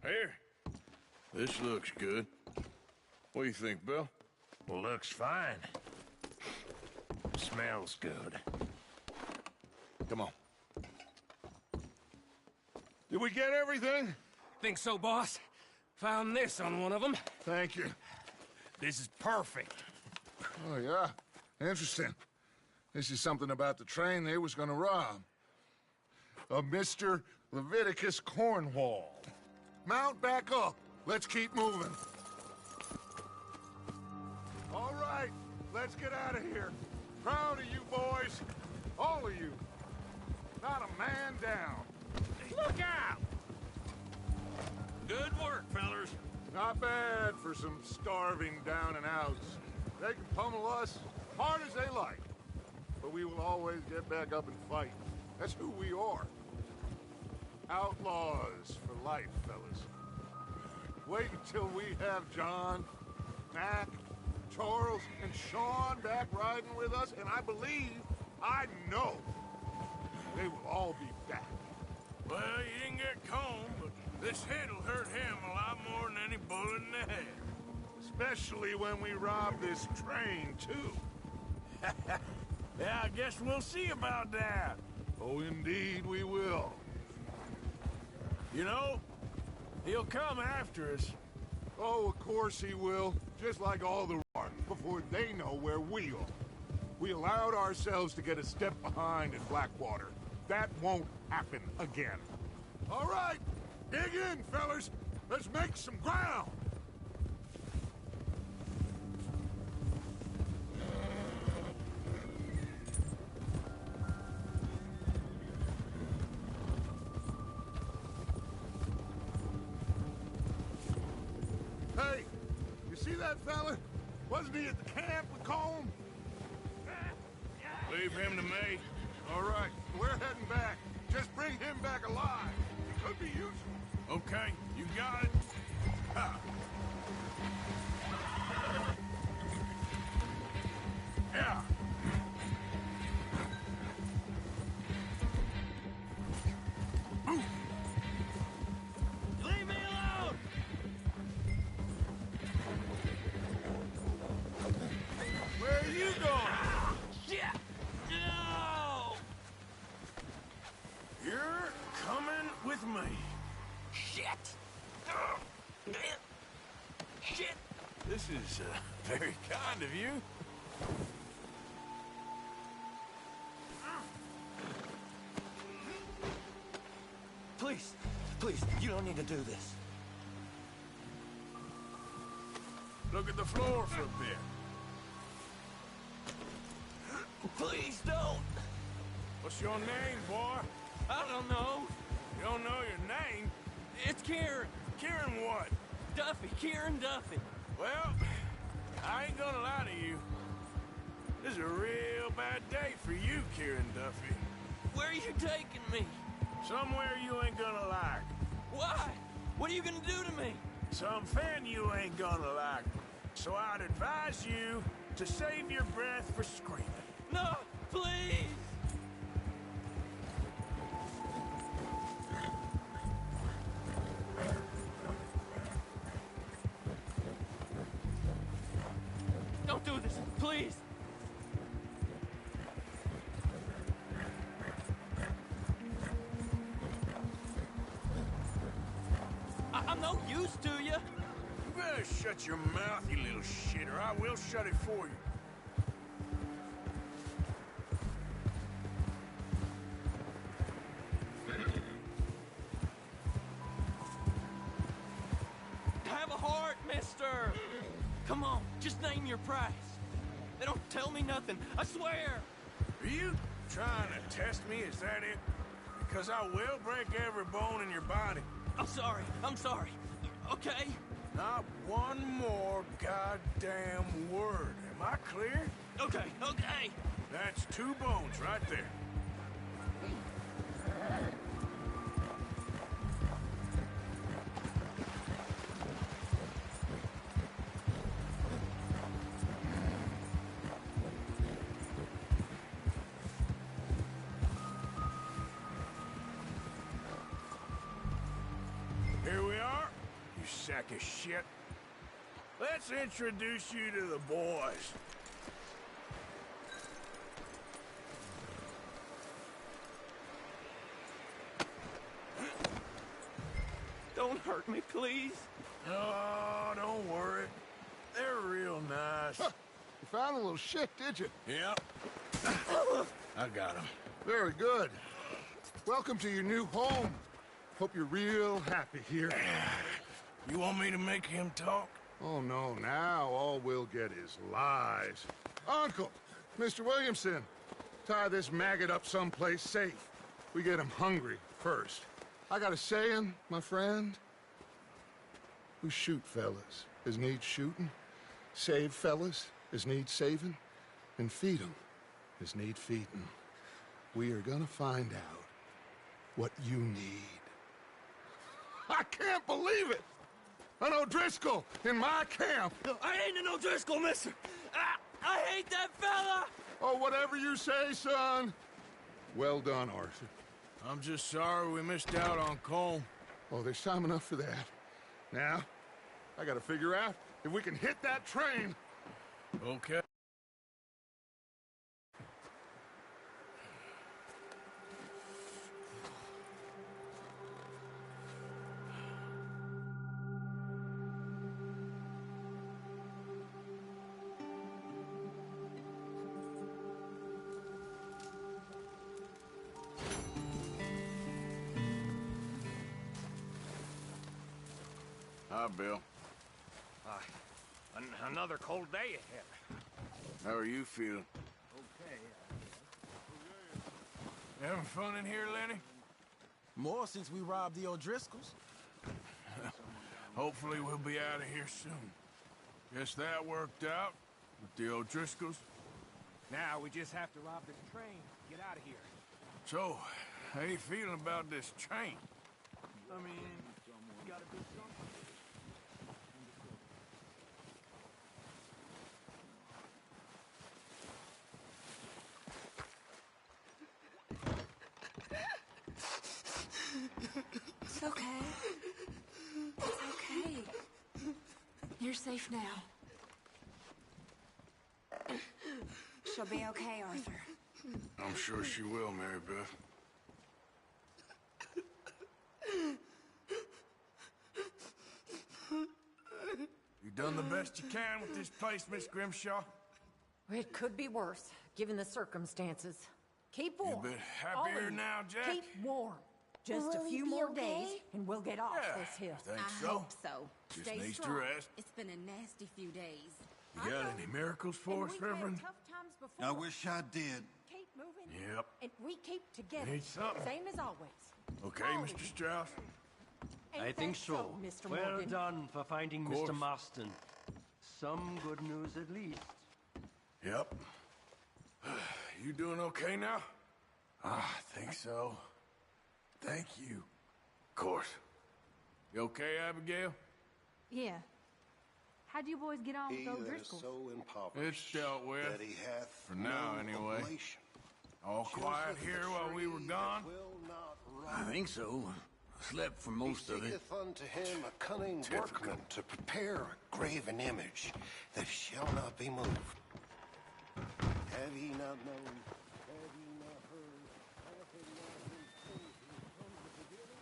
Here. This looks good. What do you think, Bill? Looks fine. Smells good. Come on. Did we get everything? Think so, boss. Found this on one of them. Thank you. This is perfect. Oh, yeah? Interesting. This is something about the train they was gonna rob. A Mr. Leviticus Cornwall. Mount back up. Let's keep moving. All right, let's get out of here. Proud of you boys. All of you. Not a man down. Look out! Good work, fellers. Not bad for some starving down and outs. They can pummel us hard as they like. But we will always get back up and fight. That's who we are. Outlaws for life, fellas. Wait until we have John, Mac, Charles, and Sean back riding with us, and I know, they will all be back. Well, you didn't get Combe, but this hit'll hurt him a lot more than any bullet in the head. Especially when we rob this train, too. Yeah, I guess we'll see about that. Oh, indeed we will. You know, he'll come after us. Oh, of course he will. Just like all the rest before they know where we are. We allowed ourselves to get a step behind in Blackwater. That won't happen again. All right, dig in, fellas. Let's make some ground. Hey, you see that fella? Wasn't he at the camp with Combe? Leave him to me. All right, we're heading back. Just bring him back alive. It could be useful. Okay, you got it. Ha. Yeah. Ooh. Leave me alone! Where are you going? Shit! No! You're coming with me. Shit! Shit! This is Very kind of you. Please, please, you don't need to do this. Look at the floor for a bit. Please don't. What's your name, boy? I don't know. You don't know your name? It's Kieran. Kieran what? Duffy, Kieran Duffy. Well, I ain't gonna lie to you. This is a real bad day for you, Kieran Duffy. Where are you taking me? Somewhere you ain't gonna like. Why? What are you gonna do to me? Something you ain't gonna like. So I'd advise you to save your breath for screaming. No, please. Don't do this, please. I'm no use to you. You better shut your mouth, you little shit, or I will shut it for you. Have a heart, mister. Come on, just name your price. They don't tell me nothing, I swear. Are you trying to test me? Is that it? Because I will break every bone in your body. I'm sorry, okay? Not one more goddamn word. Am I clear? Okay. That's 2 bones right there. Here we are, you sack of shit. Let's introduce you to the boys. Don't hurt me, please. Oh, don't worry. They're real nice. Huh. You found a little shit, did you? Yep. I got him. Very good. Welcome to your new home. Hope you're real happy here. You want me to make him talk? Oh, no, now all we'll get is lies. Uncle, Mr. Williamson, tie this maggot up someplace safe. We get him hungry first. I got a saying, my friend. We shoot fellas as need shooting, save fellas as need saving, and feed 'em as need feeding. We are gonna find out what you need. I can't believe it! An O'Driscoll in my camp! I ain't an O'Driscoll, mister! I hate that fella! Oh, whatever you say, son. Well done, Arthur. I'm just sorry we missed out on Colm. Oh, there's time enough for that. Now, I gotta figure out if we can hit that train. Okay. Hi, Bill. Another cold day ahead. How are you feeling? Okay. Having fun in here, Lenny? More since we robbed the O'Driscolls. Hopefully we'll be out of here soon. Guess that worked out with the O'Driscolls. Now we just have to rob this train, get out of here. So, how you feeling about this train? I mean, you gotta do something. It's okay. It's okay. You're safe now. She'll be okay, Arthur. I'm sure she will, Mary Beth. You done the best you can with this place, Miss Grimshaw? It could be worse, given the circumstances. Keep warm. You a bit happier Ollie, now, Jack? Keep warm. Just a Will he few be more okay? days, and we'll get off Yeah, this hill. think I so. hope so. Just Stay needs to strong. rest. It's been a nasty few days. You got any miracles for us, And we've had Reverend? tough times before. I wish I did. Keep moving. Yep. And we keep together. Need something. Same as always. Okay, Ollie. Mr. Strauss? Ain't I think that so. Mr. Well Morgan? done for finding Course. Mr. Marston. Some good news at least. Yep. You doing okay now? I think so. Thank you. Of course. You okay, Abigail? Yeah. How'd you boys get on with He those that is Driscolls? so impoverished It's dealt with. that he hath For now, no anyway. oblation. All quiet here while we were gone? I think so. Slept for most of it. Seeketh unto him a cunning Typical. workman to prepare a graven image that shall not be moved. Have ye not known? Have ye not heard? Hath it not been told you from the beginning?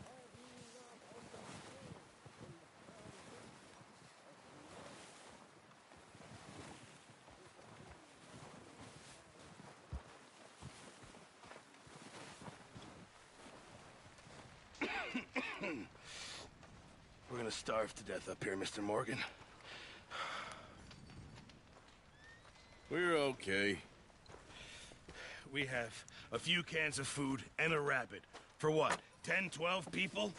Have ye not understood from the We're gonna starve to death up here, Mr. Morgan. We're okay. We have a few cans of food and a rabbit. For what, 10, 12 people?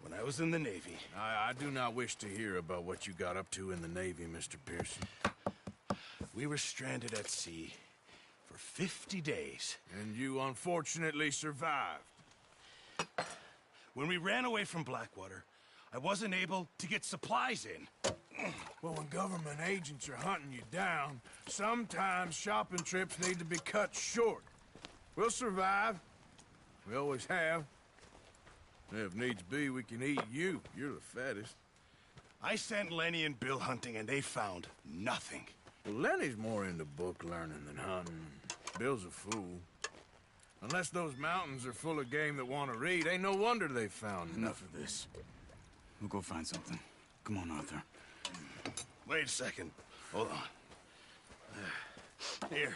When I was in the Navy... I do not wish to hear about what you got up to in the Navy, Mr. Pearson. We were stranded at sea for 50 days. And you unfortunately survived. When we ran away from Blackwater, I wasn't able to get supplies in. Well, when government agents are hunting you down, sometimes shopping trips need to be cut short. We'll survive. We always have. If needs be, we can eat you. You're the fattest. I sent Lenny and Bill hunting, and they found nothing. Well, Lenny's more into book learning than hunting. Bill's a fool. Unless those mountains are full of game that want to read, ain't no wonder they found Enough of this. We'll go find something. Come on, Arthur. Wait a second. Hold on. Here.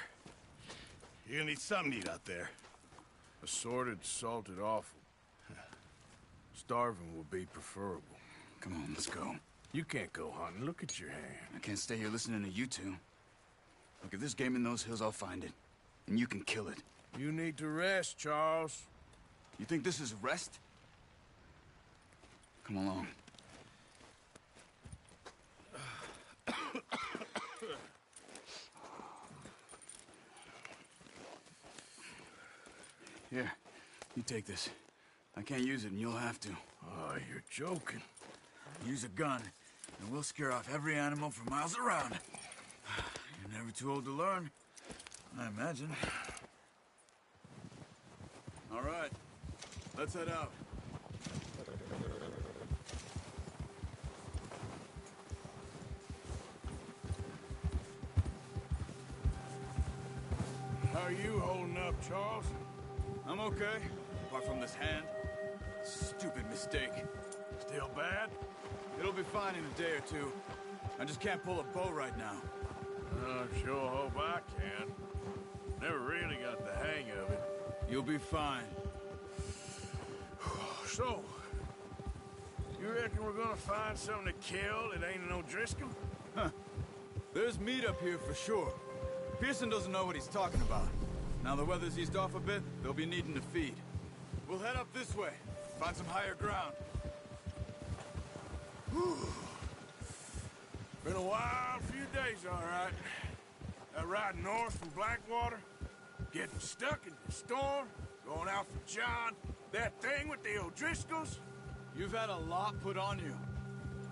You're gonna need something to eat out there. Assorted, salted offal. Starving will be preferable. Come on, let's go. You can't go hunting. Look at your hand. I can't stay here listening to you two. Look, if there's game in those hills, I'll find it. And you can kill it. You need to rest, Charles. You think this is rest? Come along. Here, you take this. I can't use it, and you'll have to. Oh, you're joking. Use a gun, and we'll scare off every animal for miles around. You're never too old to learn, I imagine. All right, let's head out. How are you holding up, Charles? I'm okay, apart from this hand. Stupid mistake. Still bad? It'll be fine in a day or two. I just can't pull a bow right now. I sure hope I can. Never really got the hang of it. You'll be fine. So, you reckon we're gonna find something to kill that ain't no Driscoll? Huh. There's meat up here for sure. Pearson doesn't know what he's talking about. Now the weather's eased off a bit, they'll be needing to feed. We'll head up this way, find some higher ground. Been a wild few days, all right. That ride north from Blackwater, getting stuck in the storm, going out for John, that thing with the O'Driscolls. You've had a lot put on you.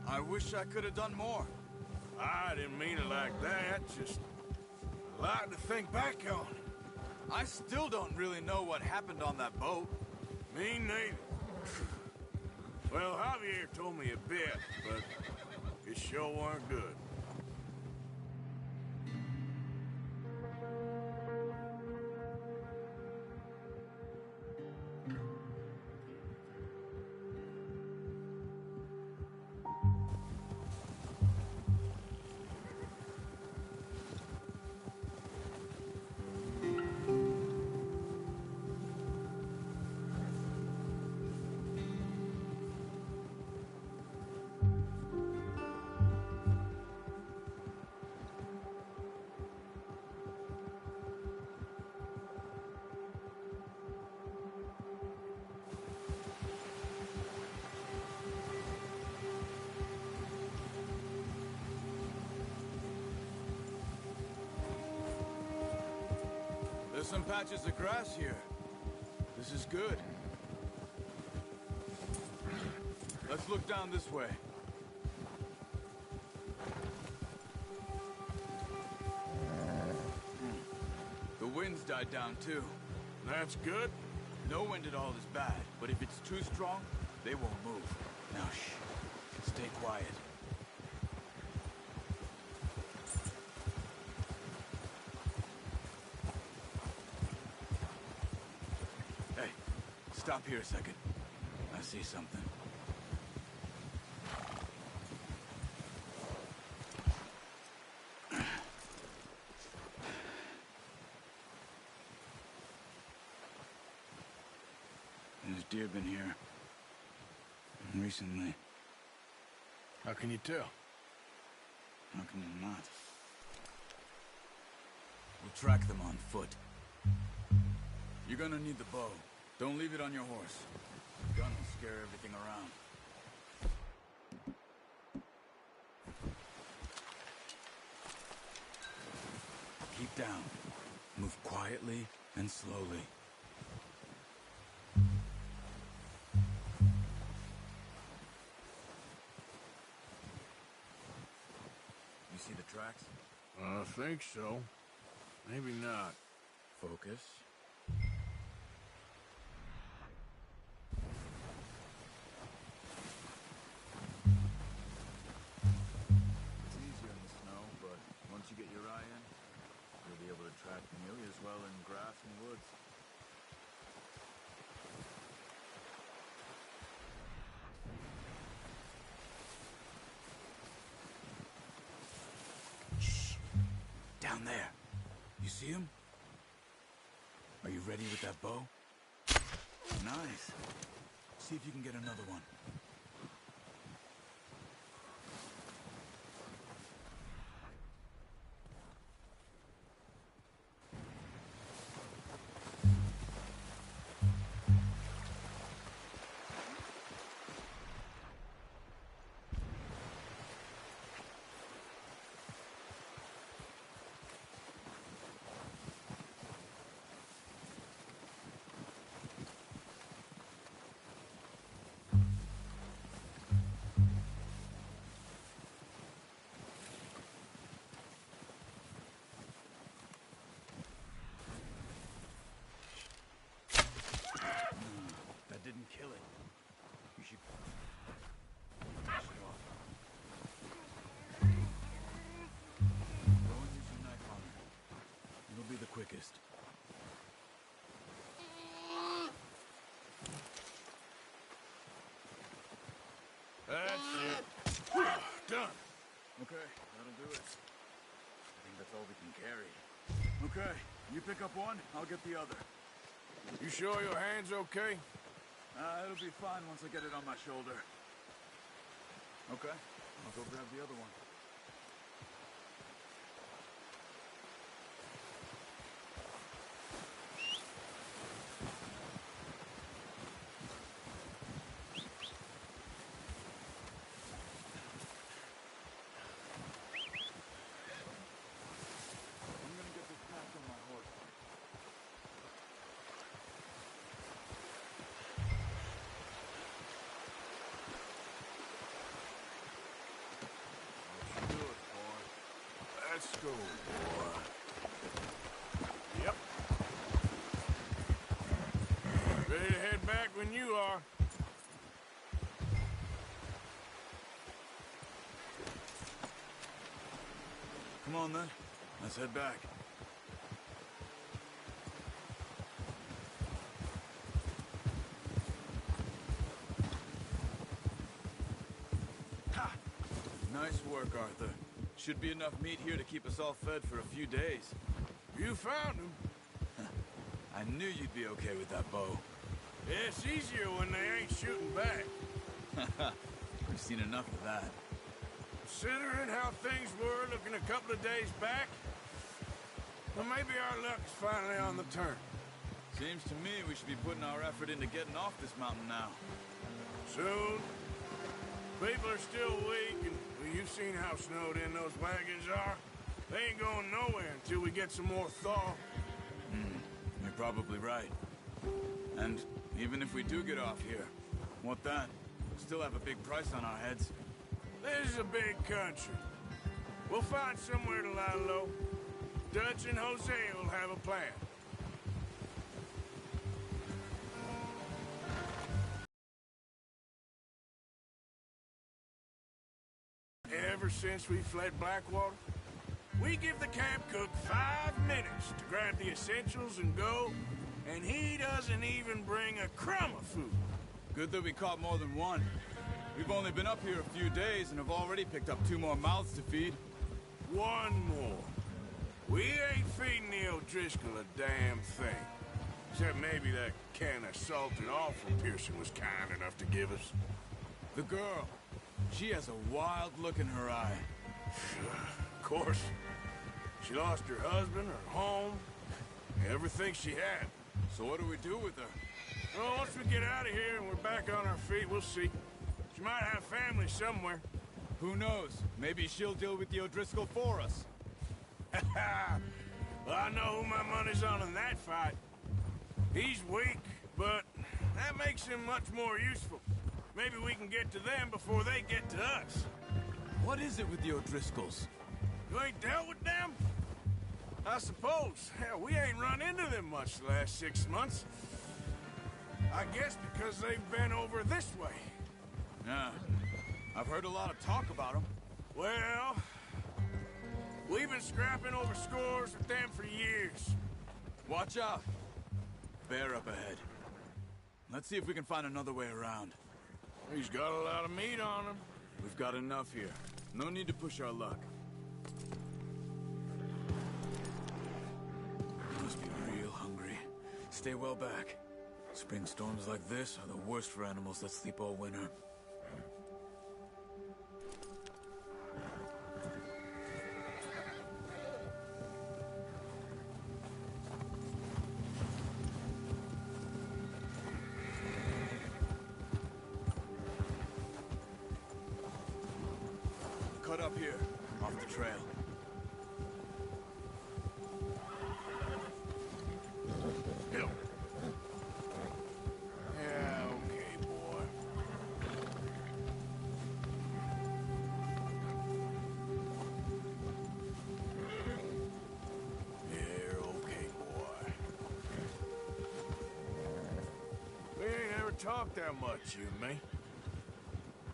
I wish I could have done more. I didn't mean it like that, just a lot to think back on. I still don't really know what happened on that boat. Me neither. Well, Javier told me a bit, but it sure weren't good. There's some patches of grass here. This is good. Let's look down this way. The wind's died down too. That's good. No wind at all is bad, but if it's too strong, they won't move. Now shh. Stay quiet. Hey, stop here a second. I see something. There's deer been here. Recently. How can you tell? How can you not? We'll track them on foot. You're gonna need the bow. Don't leave it on your horse. The gun will scare everything around. Keep down. Move quietly and slowly. You see the tracks? I think so. Maybe not. Focus. It's easier in the snow, but once you get your eye in, you'll be able to track nearly as well in grass and woods. Shh! Down there. You see him? Are you ready with that bow? Nice. See if you can get another one. Didn't kill it. You should finish it off. Go and use your knife on her. It'll be the quickest. That's it. Done. Okay, that'll do it. I think that's all we can carry. Okay, you pick up one, I'll get the other. You sure your hand's okay? It'll be fine once I get it on my shoulder. Okay, I'll go grab the other one. I'm gonna get this pack on my horse. Let's go, boy. Yep. Ready to head back when you are. Come on, then. Let's head back. Ha! Nice work, Arthur. Should be enough meat here to keep us all fed for a few days. You found him. I knew you'd be okay with that bow. Yeah, it's easier when they ain't shooting back. We've seen enough of that. Considering how things were looking a couple of days back, well, maybe our luck's finally on the turn. Seems to me we should be putting our effort into getting off this mountain now. Soon. People are still weak, and well, you've seen how snowed in those wagons are. They ain't going nowhere until we get some more thaw. You're probably right. And even if we do get off here, what then? We still have a big price on our heads. This is a big country. We'll find somewhere to lie low. Dutch and Hosea will have a plan. Ever since we fled Blackwater, we give the camp cook 5 minutes to grab the essentials and go, and he doesn't even bring a crumb of food. Good that we caught more than one. We've only been up here a few days and have already picked up 2 more mouths to feed. 1 more. We ain't feeding the O'Driscoll a damn thing. Except maybe that can of salted offal Pearson was kind enough to give us. The girl. She has a wild look in her eye. Of course. She lost her husband, her home, everything she had. So what do we do with her? Well, once we get out of here and we're back on our feet, we'll see. She might have family somewhere. Who knows? Maybe she'll deal with the O'Driscoll for us. Well, I know who my money's on in that fight. He's weak, but that makes him much more useful. Maybe we can get to them before they get to us. What is it with the O'Driscolls? You ain't dealt with them? I suppose. Hell, we ain't run into them much the last 6 months. I guess because they've been over this way. Yeah. I've heard a lot of talk about them. Well, we've been scrapping over scores with them for years. Watch out. Bear up ahead. Let's see if we can find another way around. He's got a lot of meat on him. We've got enough here. No need to push our luck. Must be real hungry. Stay well back. Spring storms like this are the worst for animals that sleep all winter. Cut up here, off the trail. Hill. Yeah, okay, boy. Yeah, okay, boy. We ain't ever talked that much, you and me.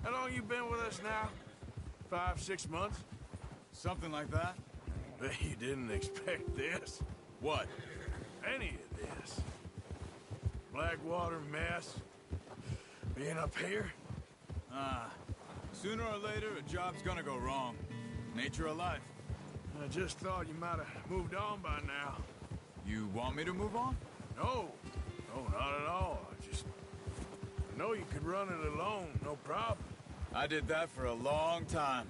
How long you been with us now? 5, 6 months? Something like that? Bet you didn't expect this. What? Any of this. Blackwater mess. Being up here? Sooner or later, a job's gonna go wrong. Nature of life. I just thought you might have moved on by now. You want me to move on? No. No, not at all. I know you could run it alone, no problem. I did that for a long time.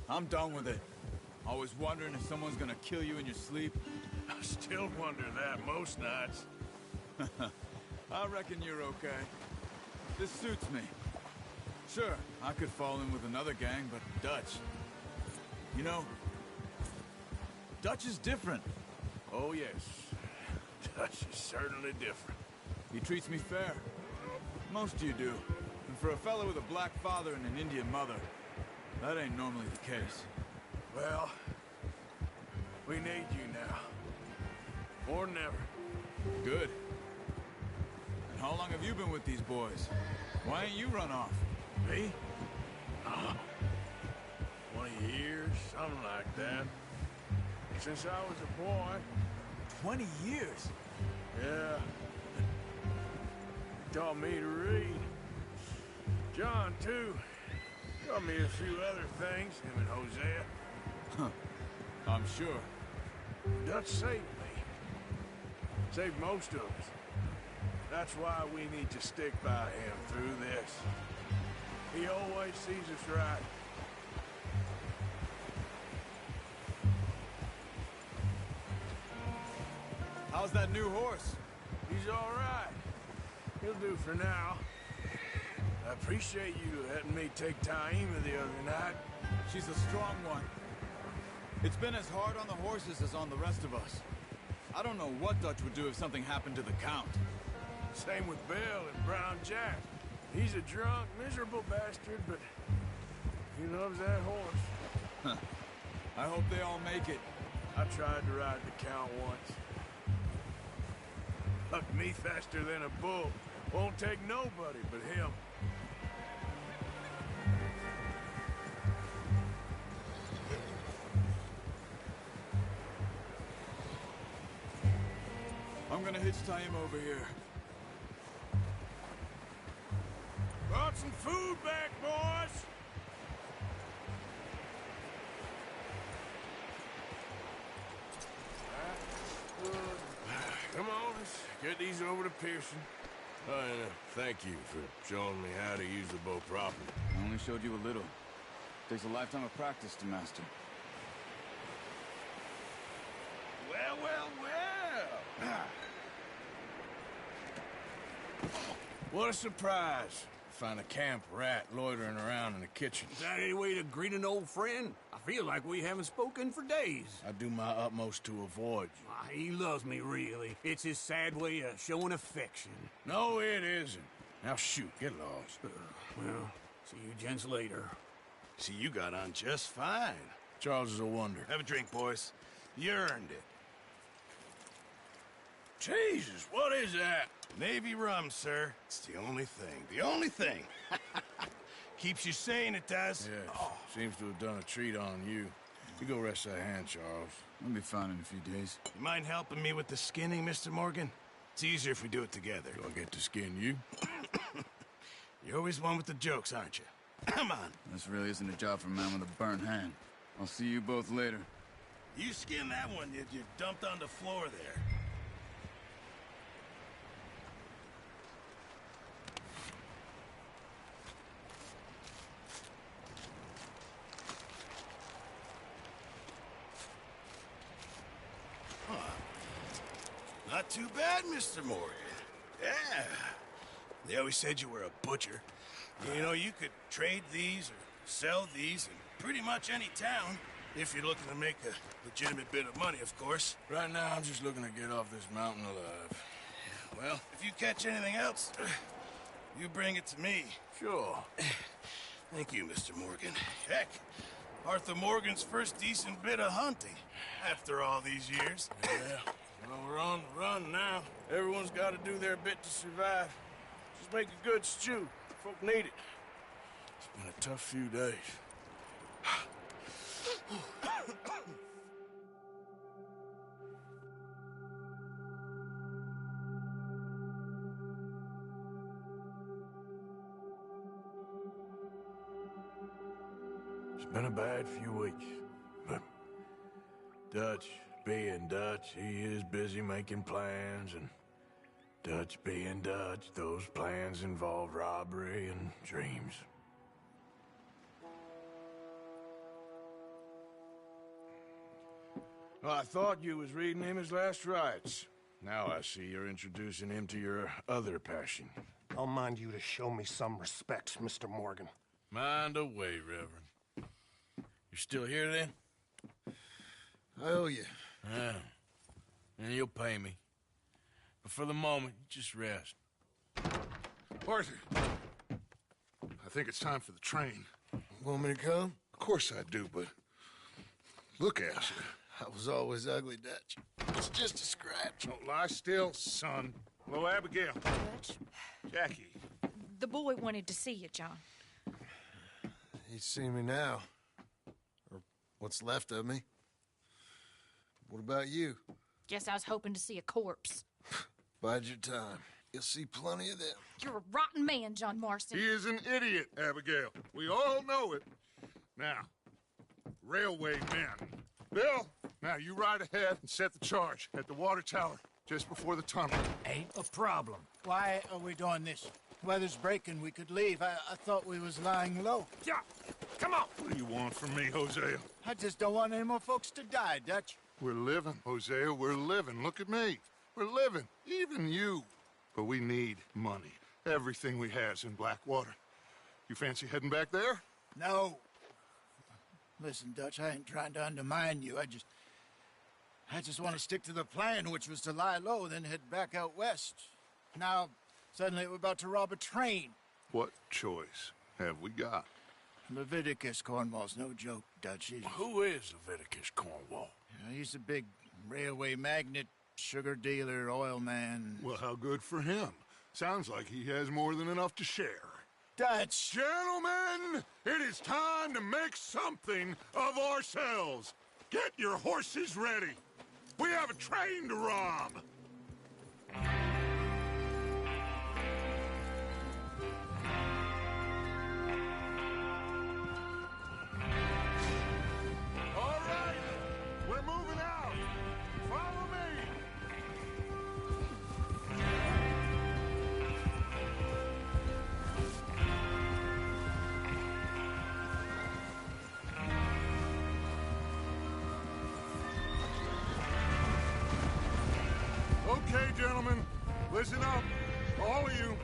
I'm done with it. Always wondering if someone's gonna kill you in your sleep. I still wonder that most nights. I reckon you're okay. This suits me. Sure, I could fall in with another gang, but Dutch... You know, Dutch is different. Oh, yes. Dutch is certainly different. He treats me fair. Most of you do. And for a fellow with a black father and an Indian mother, that ain't normally the case. Well, we need you now. More than ever. Good. And how long have you been with these boys? Why ain't you run off? Me? 20 years, something like that. Since I was a boy. 20 years? Yeah. Taught me to read. John, too. Taught me a few other things, him and Hosea. Huh. I'm sure. Dutch saved me. Saved most of us. That's why we need to stick by him through this. He always sees us right. How's that new horse? He's all right. He'll do for now. I appreciate you letting me take Taima the other night. She's a strong one. It's been as hard on the horses as on the rest of us. I don't know what Dutch would do if something happened to the Count. Same with Bill and Brown Jack. He's a drunk, miserable bastard, but he loves that horse. Huh. I hope they all make it. I tried to ride the Count once. Hucked me faster than a bull. Won't take nobody but him. I'm gonna hitch tie him over here. Brought some food back, boys! Come on, let's get these over to Pearson. Oh, and thank you for showing me how to use the bow properly. I only showed you a little. Takes a lifetime of practice to master. Well, well, well. What a surprise. Find a camp rat loitering around in the kitchen. Is that any way to greet an old friend? I feel like we haven't spoken for days. I do my utmost to avoid you. He loves me, really. It's his sad way of showing affection. No, it isn't. Now shoot, get lost. Well, see you gents later. See, you got on just fine. Charles is a wonder. Have a drink, boys. You earned it. Jesus, what is that? Navy rum, sir. It's the only thing. The only thing. Keeps you sane, it does. Yes. Seems to have done a treat on you. You go rest that hand, Charles. I'll be fine in a few days. You mind helping me with the skinning, Mr. Morgan? It's easier if we do it together. Do I get to skin you? You're always one with the jokes, aren't you? Come on. This really isn't a job for a man with a burnt hand. I'll see you both later. You skin that one that you dumped on the floor there. Not too bad, Mr. Morgan. Yeah. They always said you were a butcher. You know, you could trade these or sell these in pretty much any town, if you're looking to make a legitimate bit of money, of course. Right now, I'm just looking to get off this mountain alive. Well, if you catch anything else, you bring it to me. Sure. Thank you, Mr. Morgan. Heck, Arthur Morgan's first decent bit of hunting after all these years. Yeah. Well, we're on the run now. Everyone's got to do their bit to survive. Just make a good stew. Folk need it. It's been a tough few days. It's been a bad few weeks, but Dutch being Dutch, he is busy making plans, and Dutch being Dutch, those plans involve robbery and dreams. Well, I thought you was reading him his last rites. Now I see you're introducing him to your other passion. I'll mind you to show me some respect, Mr. Morgan. Mind away, Reverend. You still here, then? I owe you. Yeah. And you'll pay me. But for the moment, just rest. Arthur, I think it's time for the train. Want me to come? Of course I do, but look at you. I was always ugly, Dutch. It's just a scratch. Don't lie still, son. Hello, Abigail. Dutch, Jackie. the boy wanted to see you, John. He's seen me now. Or what's left of me. What about you? Guess I was hoping to see a corpse. Bide your time. You'll see plenty of them. You're a rotten man, John Marston. He is an idiot, Abigail. We all know it. Now, railway men. Bill, now you ride ahead and set the charge at the water tower just before the tunnel. Ain't a problem. Why are we doing this? Weather's breaking. We could leave. I thought we was lying low. Yeah, come on. What do you want from me, Hosea? I just don't want any more folks to die, Dutch. We're living, Hosea. We're living. Look at me. We're living. Even you. But we need money. Everything we has in Blackwater. You fancy heading back there? No. Listen, Dutch, I ain't trying to undermine you. I just want to stick to the plan, which was to lie low, then head back out west. Now, suddenly we're about to rob a train. What choice have we got? Leviticus Cornwall's no joke, Dutch. Who is Leviticus Cornwall? He's a big railway magnate, sugar dealer, oil man. Well, how good for him. Sounds like he has more than enough to share. Dutch! Gentlemen, it is time to make something of ourselves. Get your horses ready. We have a train to rob. All right, we're moving out. Follow me. Okay, gentlemen, listen up, all of you.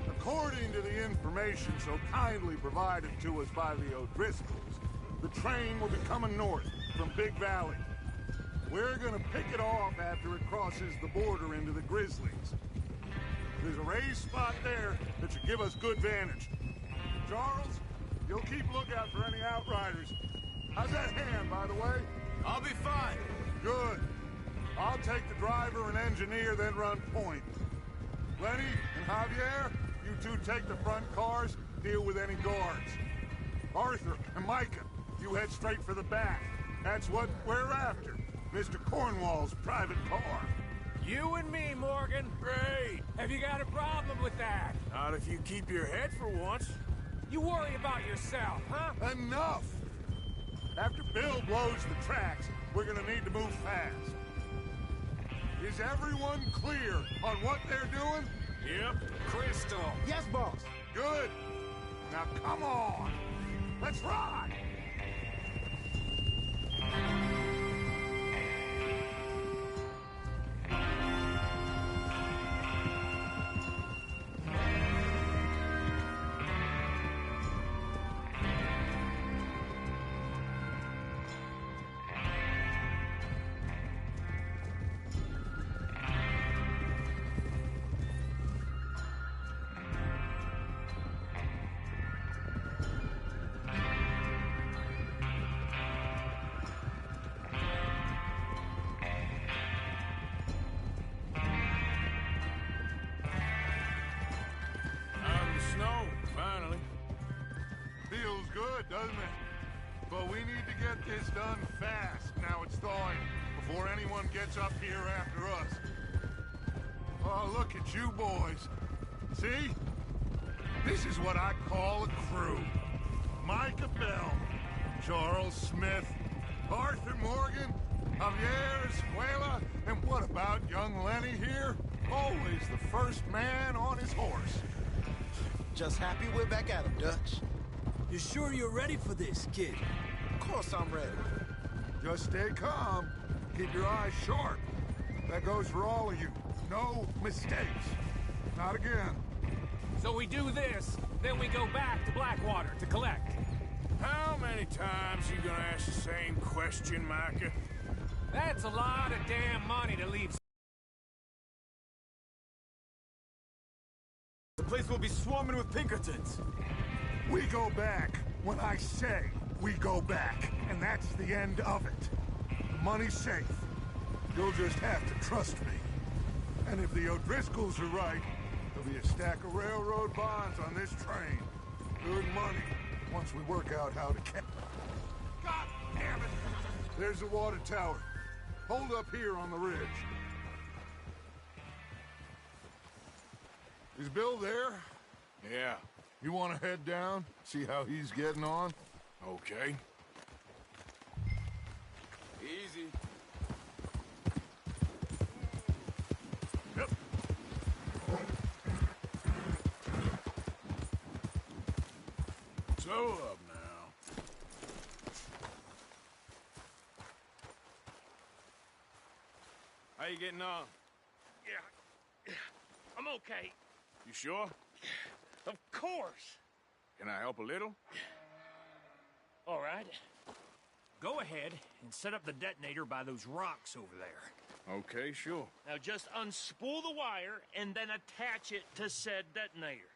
According to the information so kindly provided to us by the O'Driscolls, the train will be coming north from Big Valley. We're gonna pick it off after it crosses the border into the Grizzlies. There's a raised spot there that should give us good vantage. Charles, you'll keep lookout for any outriders. How's that hand, by the way? I'll be fine. Good. I'll take the driver and engineer, then run point. Lenny and Javier, you two take the front cars, deal with any guards. Arthur and Micah, you head straight for the back. That's what we're after. Mr. Cornwall's private car. You and me, Morgan. Great. Have you got a problem with that? Not if you keep your head for once. You worry about yourself, huh? Enough! After Bill blows the tracks, we're gonna need to move fast. Is everyone clear on what they're doing? Yep. Crystal. Yes, boss. Good. Now come on. Let's ride. Doesn't it? But we need to get this done fast. Now it's thawing, before anyone gets up here after us. Oh, look at you boys. See? This is what I call a crew. Micah Bell, Charles Smith, Arthur Morgan, Javier Escuela, and what about young Lenny here? Always the first man on his horse. Just happy we're back at him, Dutch. You sure you're ready for this, kid? Of course I'm ready. Just stay calm. Keep your eyes sharp. That goes for all of you. No mistakes. Not again. So we do this, then we go back to Blackwater to collect. How many times you gonna ask the same question, Micah? That's a lot of damn money to leave. The place will be swarming with Pinkertons. We go back when I say we go back, and that's the end of it. Money's safe. You'll just have to trust me. And if the O'Driscolls are right, there'll be a stack of railroad bonds on this train. Good money, once we work out how to catch. God damn it! There's the water tower. Hold up here on the ridge. Is Bill there? Yeah. You want to head down, see how he's getting on? Okay. Easy. Yep. So up now. How you getting on? Yeah. I'm okay. You sure? Of course. Can I help a little? All right. Go ahead and set up the detonator by those rocks over there. Okay, sure. Now just unspool the wire and then attach it to said detonator.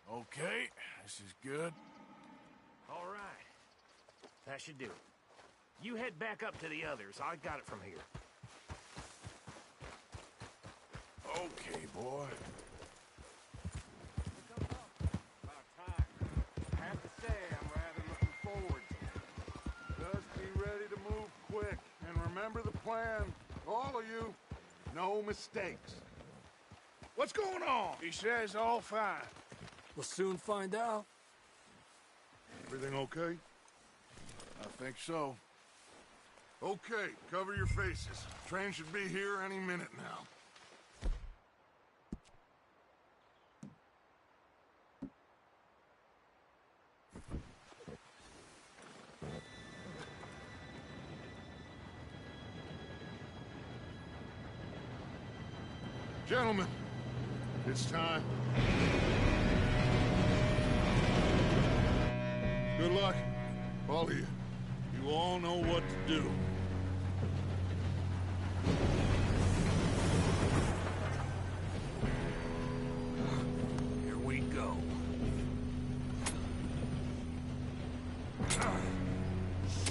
Okay, this is good. All right. That should do it. You head back up to the others. I got it from here. Okay, boy. About time. I have to say, I'm rather looking forward to it. Just be ready to move quick. And remember the plan. All of you, no mistakes. What's going on? He says all fine. We'll soon find out. Everything okay? I think so. Okay, cover your faces. Train should be here any minute now. Gentlemen, it's time. Good luck, all of you. You all know what to do. Here we go.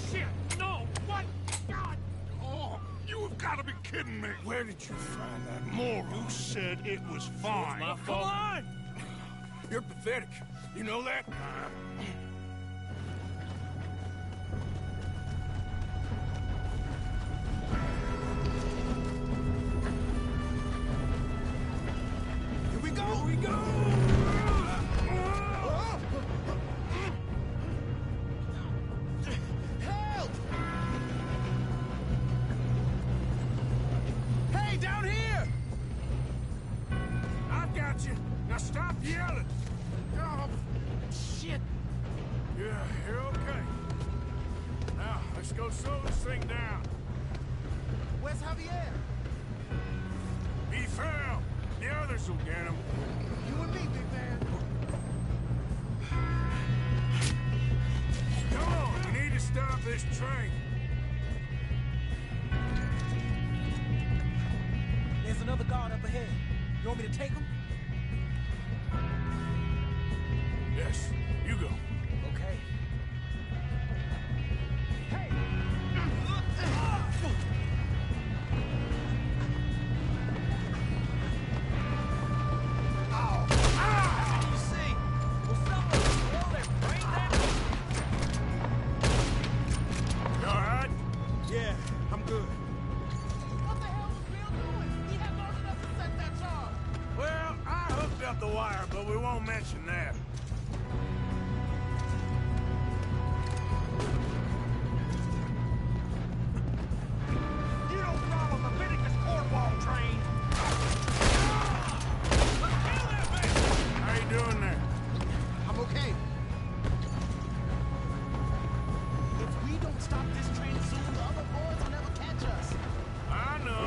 Shit! No! What? God! Oh, you have got to be kidding me. Where did you find that moron? Who said it was fine? My fault. Come on! You're pathetic. You know that? Here we go! Here we go! Help! Hey, down here! I've got you. Now stop yelling. Oh, shit. Yeah, you're okay. Now, let's go slow this thing down. Where's Javier? He fell. The others will get him. You and me, big man. Come on, we need to stop this train. There's another guard up ahead. You want me to take him? Yes, you go. Okay. Hey! You see? Will someone pull their brains out? You alright? Yeah, I'm good. What the hell was Bill doing? He had long enough to set that charge. Well, I hooked up the wire, but we won't mention that. You don't follow Leviticus Cornwall train. How you doing there? I'm okay. If we don't stop this train soon, the other boys will never catch us. I know.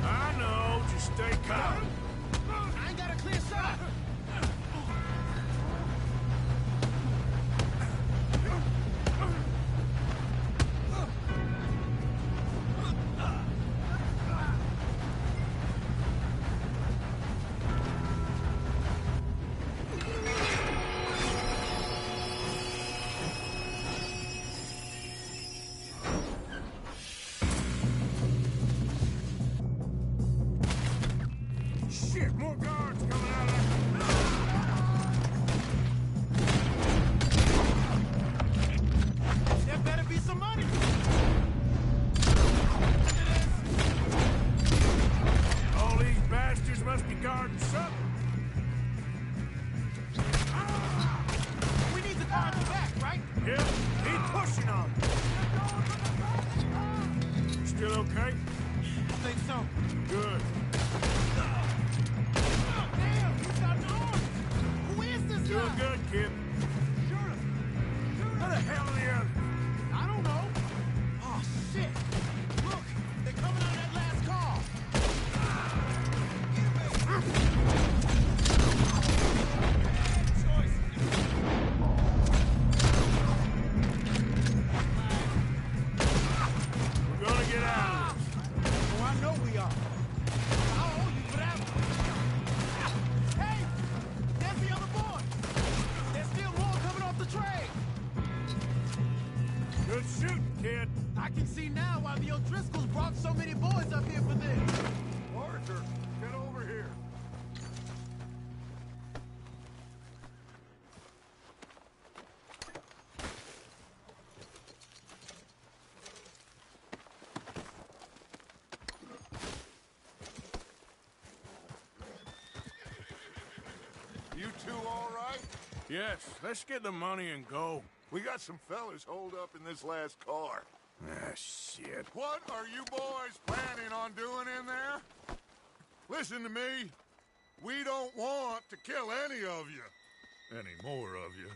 I know. Just stay calm. still okay? I think so. Good. Oh, damn! He's got an arm! Who is this Doing guy? good, kid. Shoot him! Shoot him! Where the hell are the others? I don't know. Oh, shit! Look! They're coming out of that last car! We're gonna get out of this. Oh, I know we are. I owe you for that one. Hey! There's the other boy! There's still more coming off the train! Good shooting, kid. I can see now why the O'Driscolls brought so many boys up here for this. Arthur, get over here. You two all right? Yes, let's get the money and go. We got some fellas holed up in this last car. Ah, shit. What are you boys planning on doing in there? Listen to me. We don't want to kill any of you. Any more of you.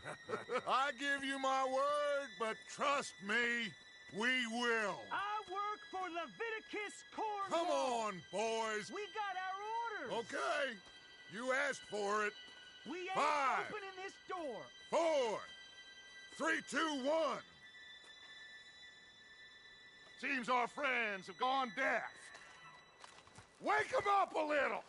I give you my word, but trust me, we will. I work for Leviticus Corps. Come on, boys. We got our orders. Okay. You asked for it. We ain't 5, opening this door. 4, 3, 2, 1. Seems our friends have gone deaf. Wake them up a little.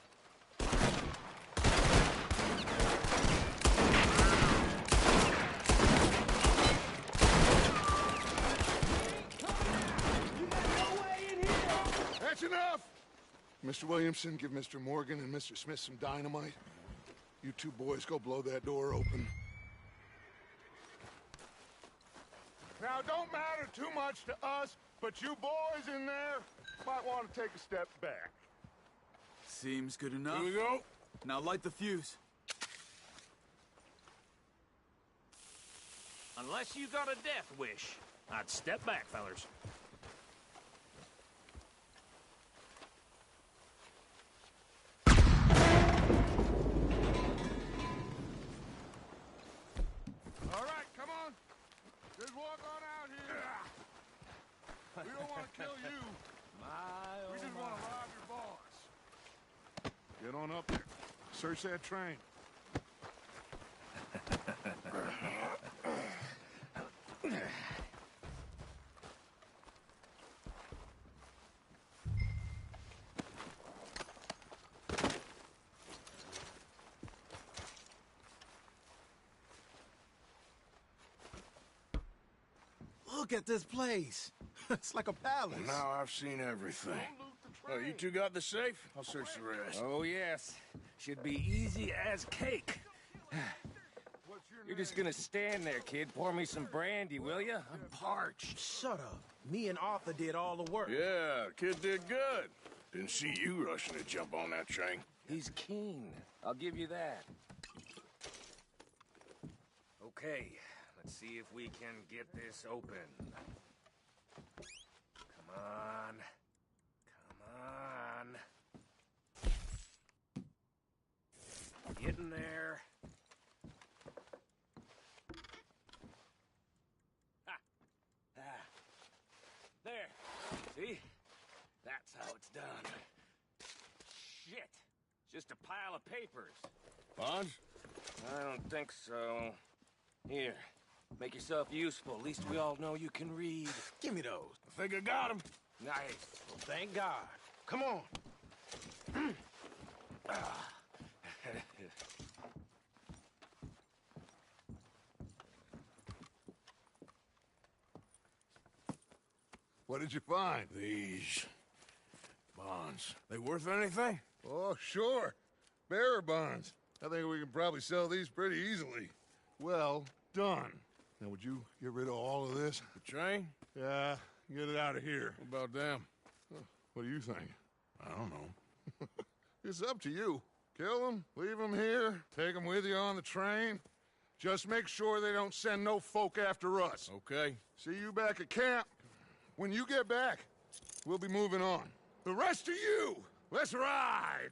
That's enough. Mr. Williamson, give Mr. Morgan and Mr. Smith some dynamite. You two boys go blow that door open. Now, don't matter too much to us, but you boys in there might want to take a step back. Seems good enough. Here we go. Now light the fuse. Unless you got a death wish, I'd step back, fellers. All right, come on. Just walk on out here. We don't want to kill you. We just want to rob your boss. Get on up there. Search that train. Look at this place. It's like a palace. Now I've seen everything. Oh, you two got the safe? I'll search the rest. Oh, yes. Should be easy as cake. You're just gonna stand there, kid. Pour me some brandy, will you? I'm parched. Shut up. Me and Arthur did all the work. Yeah, kid did good. Didn't see you rushing to jump on that train. He's keen. I'll give you that. Okay, let's see if we can get this open. Come on. Come on. Get in there. Ha! Ah. There. See? That's how it's done. Shit. Just a pile of papers. Bonds? I don't think so. Here. Make yourself useful. At least we all know you can read. Give me those. I think I got him. Nice. Well, thank God. Come on. What did you find? These bonds. They worth anything? Oh, sure. Bearer bonds. I think we can probably sell these pretty easily. Well done. Now, would you get rid of all of this? The train? Yeah, get it out of here. What about them? What do you think? I don't know. It's up to you. Kill them, leave them here, take them with you on the train. Just make sure they don't send no folk after us. Okay. See you back at camp. When you get back, we'll be moving on. The rest of you, let's ride!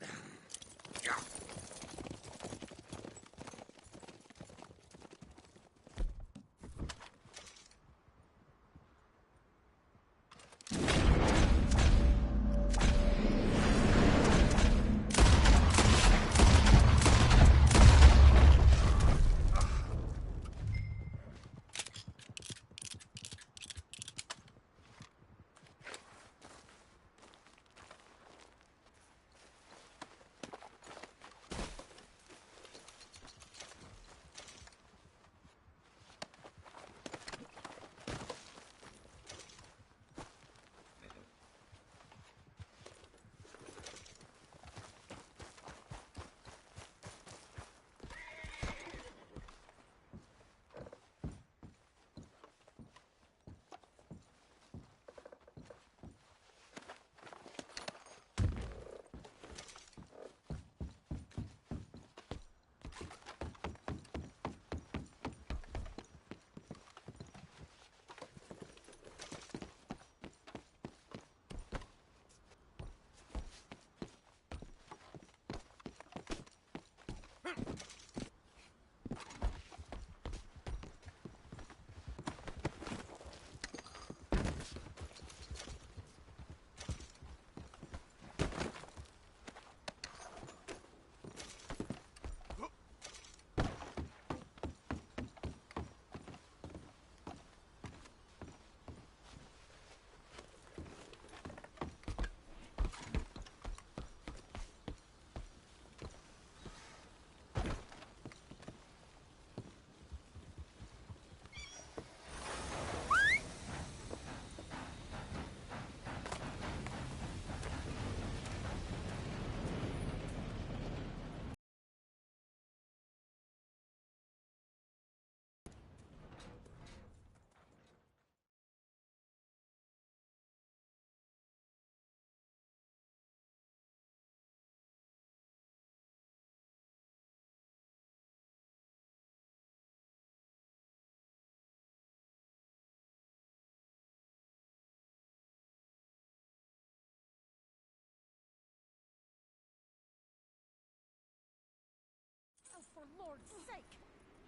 Oh, for Lord's sake!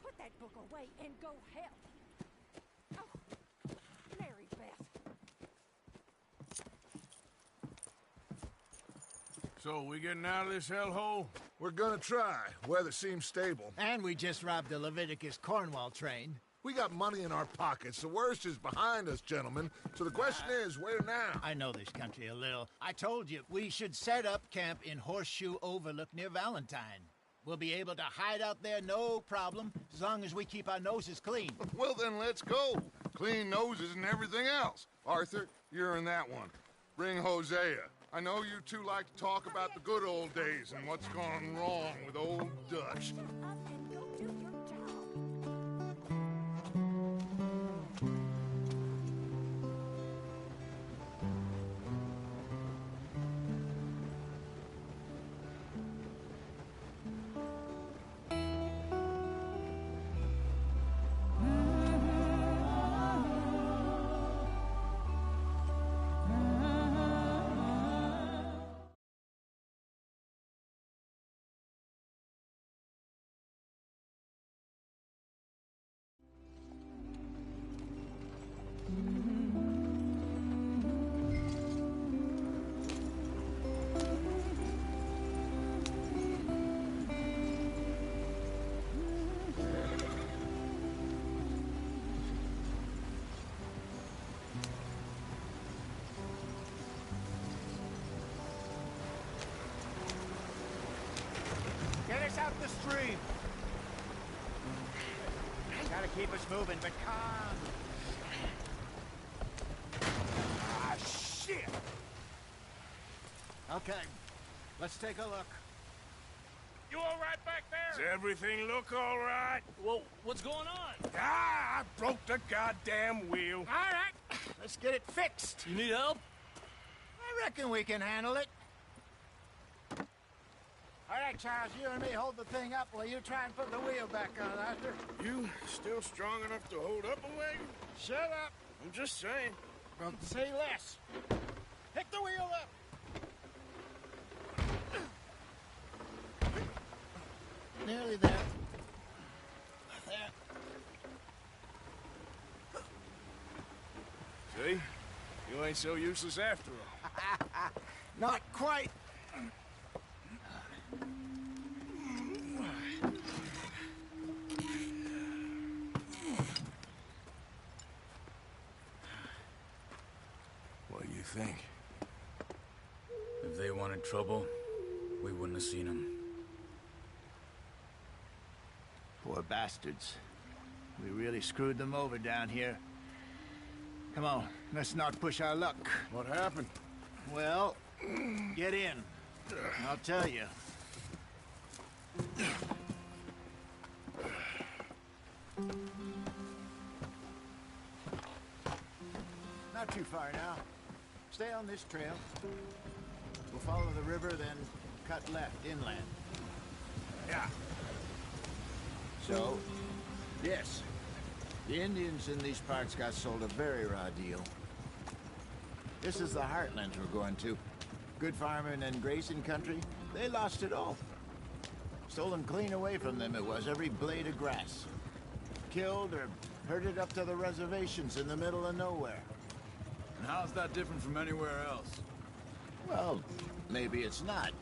Put that book away and go help! Oh, Mary Beth. So, we getting out of this hellhole? We're gonna try. Weather seems stable. And we just robbed the Leviticus Cornwall train. We got money in our pockets. The worst is behind us, gentlemen. So the question is, where now? I know this country a little. I told you, we should set up camp in Horseshoe Overlook near Valentine. We'll be able to hide out there, no problem, as long as we keep our noses clean. Well, then let's go. Clean noses and everything else. Arthur, you're in that one. Bring Hosea. I know you two like to talk about the good old days and what's gone wrong with old Dutch. Get us out the stream. Gotta keep us moving, but calm. Ah, shit! Okay, let's take a look. You all right back there? Does everything look all right? Well, what's going on? Ah, I broke the goddamn wheel. All right, let's get it fixed. You need help? I reckon we can handle it. All right, Charles, you and me hold the thing up while you try and put the wheel back on, Arthur. You still strong enough to hold up a wagon? Shut up. I'm just saying. Don't say less. Hick. You ain't so useless after all. Not quite. What do you think? If they wanted trouble, we wouldn't have seen them. Poor bastards. We really screwed them over down here. Come on, let's not push our luck. What happened? Well, get in. I'll tell you. Not too far now. Stay on this trail. We'll follow the river, then cut left inland. Yeah. So, yes. The Indians in these parts got sold a very raw deal. This is the heartland we're going to. Good farming and grazing country, they lost it all. Stolen clean away from them it was, every blade of grass. Killed or herded up to the reservations in the middle of nowhere. And how's that different from anywhere else? Well, maybe it's not.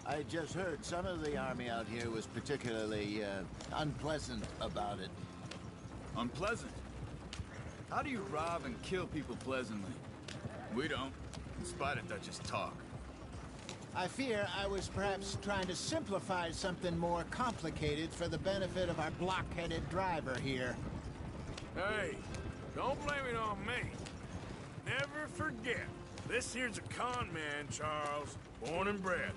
I just heard some of the army out here was particularly, unpleasant about it. Unpleasant? How do you rob and kill people pleasantly? We don't, in spite of Dutch's talk. I fear I was perhaps trying to simplify something more complicated for the benefit of our block-headed driver here. Hey, don't blame it on me. Never forget, this here's a con man, Charles, born and bred.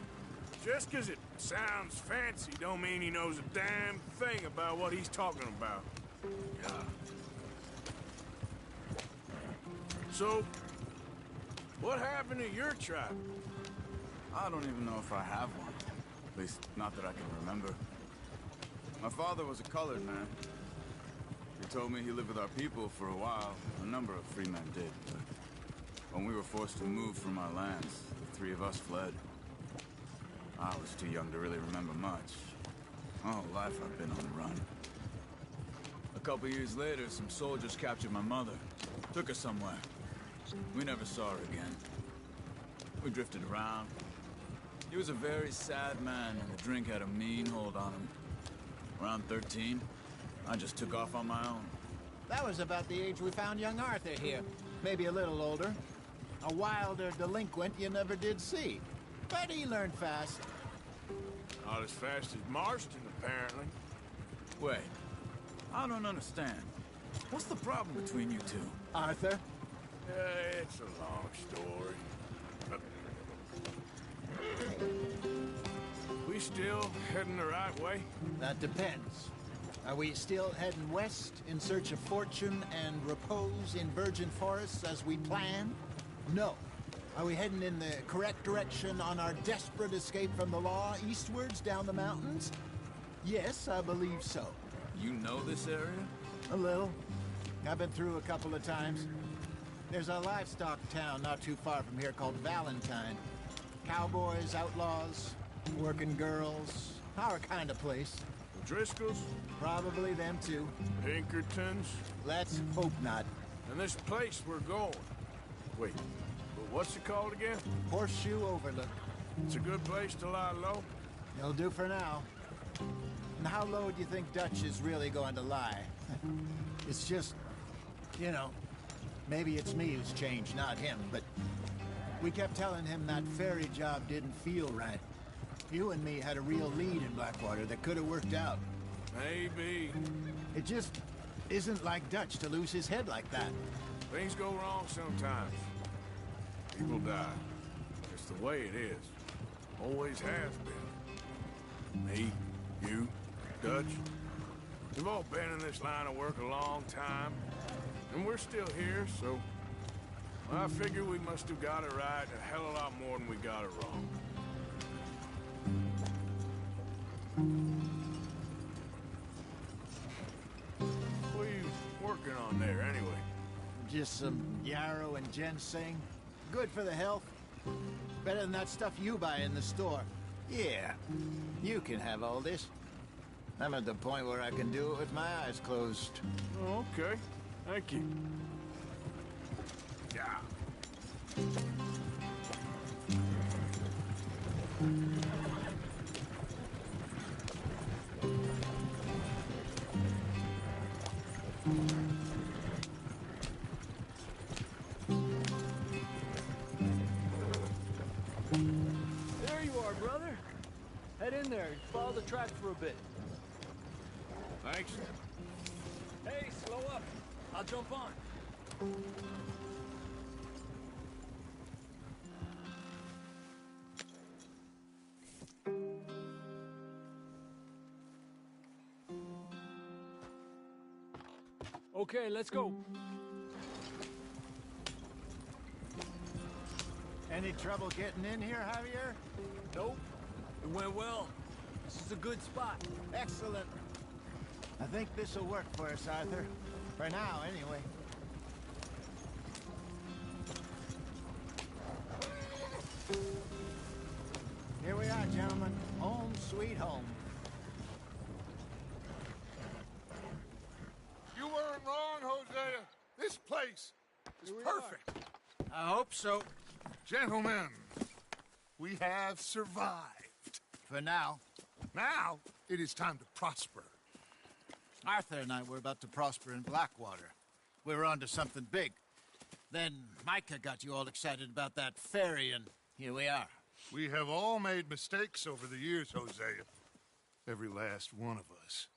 Just 'cause it sounds fancy don't mean he knows a damn thing about what he's talking about. Yeah. So, what happened to your tribe? I don't even know if I have one. At least, not that I can remember. My father was a colored man. He told me he lived with our people for a while. A number of free men did, but when we were forced to move from our lands, the three of us fled. I was too young to really remember much. My whole life I've been on the run. A couple years later, some soldiers captured my mother. Took her somewhere. We never saw her again. We drifted around. He was a very sad man, and the drink had a mean hold on him. Around 13, I just took off on my own. That was about the age we found young Arthur here. Maybe a little older. A wilder delinquent you never did see. But he learned fast. Not as fast as Marston, apparently. Wait, I don't understand. What's the problem between you two? Arthur? It's a long story. We still heading the right way? That depends. Are we still heading west in search of fortune and repose in virgin forests as we planned? No. Are we heading in the correct direction on our desperate escape from the law eastwards down the mountains? Yes, I believe so. You know this area? A little. I've been through a couple of times. There's a livestock town not too far from here called Valentine. Cowboys, outlaws, working girls, our kind of place. The Driscolls? Probably them too. Pinkertons? Let's hope not. And this place we're going. Wait, but what's it called again? Horseshoe Overlook. It's a good place to lie low? It'll do for now. And how low do you think Dutch is really going to lie? It's just, you know, maybe it's me who's changed, not him, but we kept telling him that ferry job didn't feel right. You and me had a real lead in Blackwater that could have worked out. Maybe. It just isn't like Dutch to lose his head like that. Things go wrong sometimes. People die. It's the way it is. Always has been. Me, you, Dutch. We've all been in this line of work a long time. And we're still here, so I figure we must have got it right a hell of a lot more than we got it wrong. What are you working on there, anyway? Just some yarrow and ginseng. Good for the health. Better than that stuff you buy in the store. Yeah, you can have all this. I'm at the point where I can do it with my eyes closed. Oh, okay. Thank you. Yeah. There you are, brother. Head in there and follow the track for a bit. Thanks. Hey, slow up. I'll jump on. Okay, let's go. Any trouble getting in here, Javier? Nope. It went well. This is a good spot. Excellent. I think this'll work for us, Arthur. For now, anyway. Here we are, gentlemen. Home sweet home. You weren't wrong, Hosea. This place is perfect. I hope so. Gentlemen, we have survived. For now. Now, it is time to prosper. Arthur and I were about to prosper in Blackwater. We were onto something big. Then Micah got you all excited about that ferry, and here we are. We have all made mistakes over the years, Hosea. Every last one of us.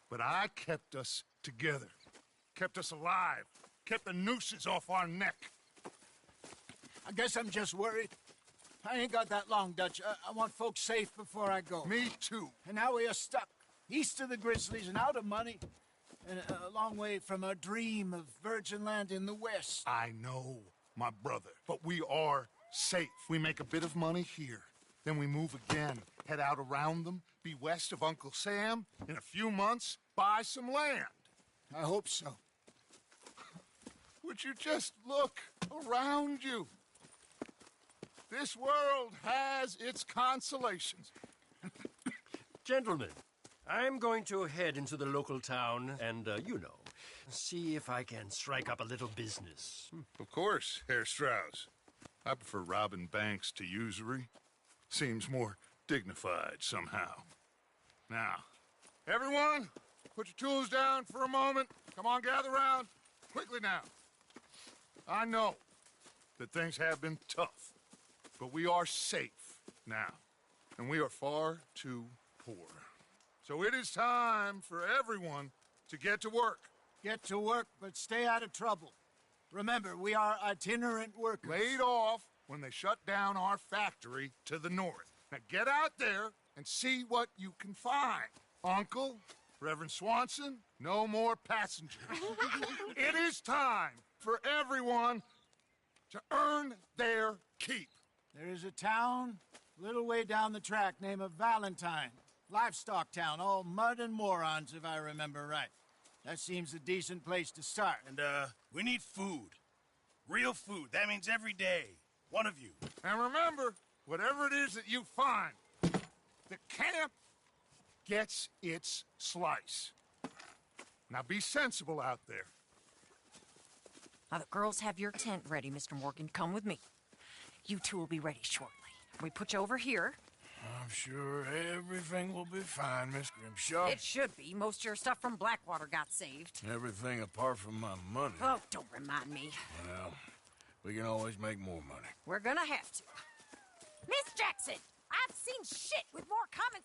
But I kept us together. Kept us alive. Kept the nooses off our neck. I guess I'm just worried. I ain't got that long, Dutch. I want folks safe before I go. Me too. And now we are stuck. East of the Grizzlies and out of money. And a long way from our dream of virgin land in the west. I know, my brother. But we are safe. We make a bit of money here. Then we move again. Head out around them. Be west of Uncle Sam. In a few months, buy some land. I hope so. Would you just look around you? This world has its consolations. Gentlemen, I'm going to head into the local town and, see if I can strike up a little business. Of course, Herr Strauss. I prefer robbing banks to usury. Seems more dignified somehow. Now, everyone, put your tools down for a moment. Come on, gather round. Quickly now. I know that things have been tough, but we are safe now, and we are far too poor. So it is time for everyone to get to work. Get to work, but stay out of trouble. Remember, we are itinerant workers. Laid off when they shut down our factory to the north. Now get out there and see what you can find. Uncle, Reverend Swanson, no more passengers. It is time for everyone to earn their keep. There is a town a little way down the track named Valentine. Livestock town, all mud and morons, if I remember right. That seems a decent place to start. And, we need food. Real food. That means every day. One of you. And remember, whatever it is that you find, the camp gets its slice. Now be sensible out there. Now, the girls have your tent ready, Mr. Morgan. Come with me. You two will be ready shortly. We put you over here. I'm sure everything will be fine, Miss Grimshaw. It should be. Most of your stuff from Blackwater got saved. Everything apart from my money. Oh, don't remind me. Well, we can always make more money. We're gonna have to. Miss Jackson, I've seen shit with more coming.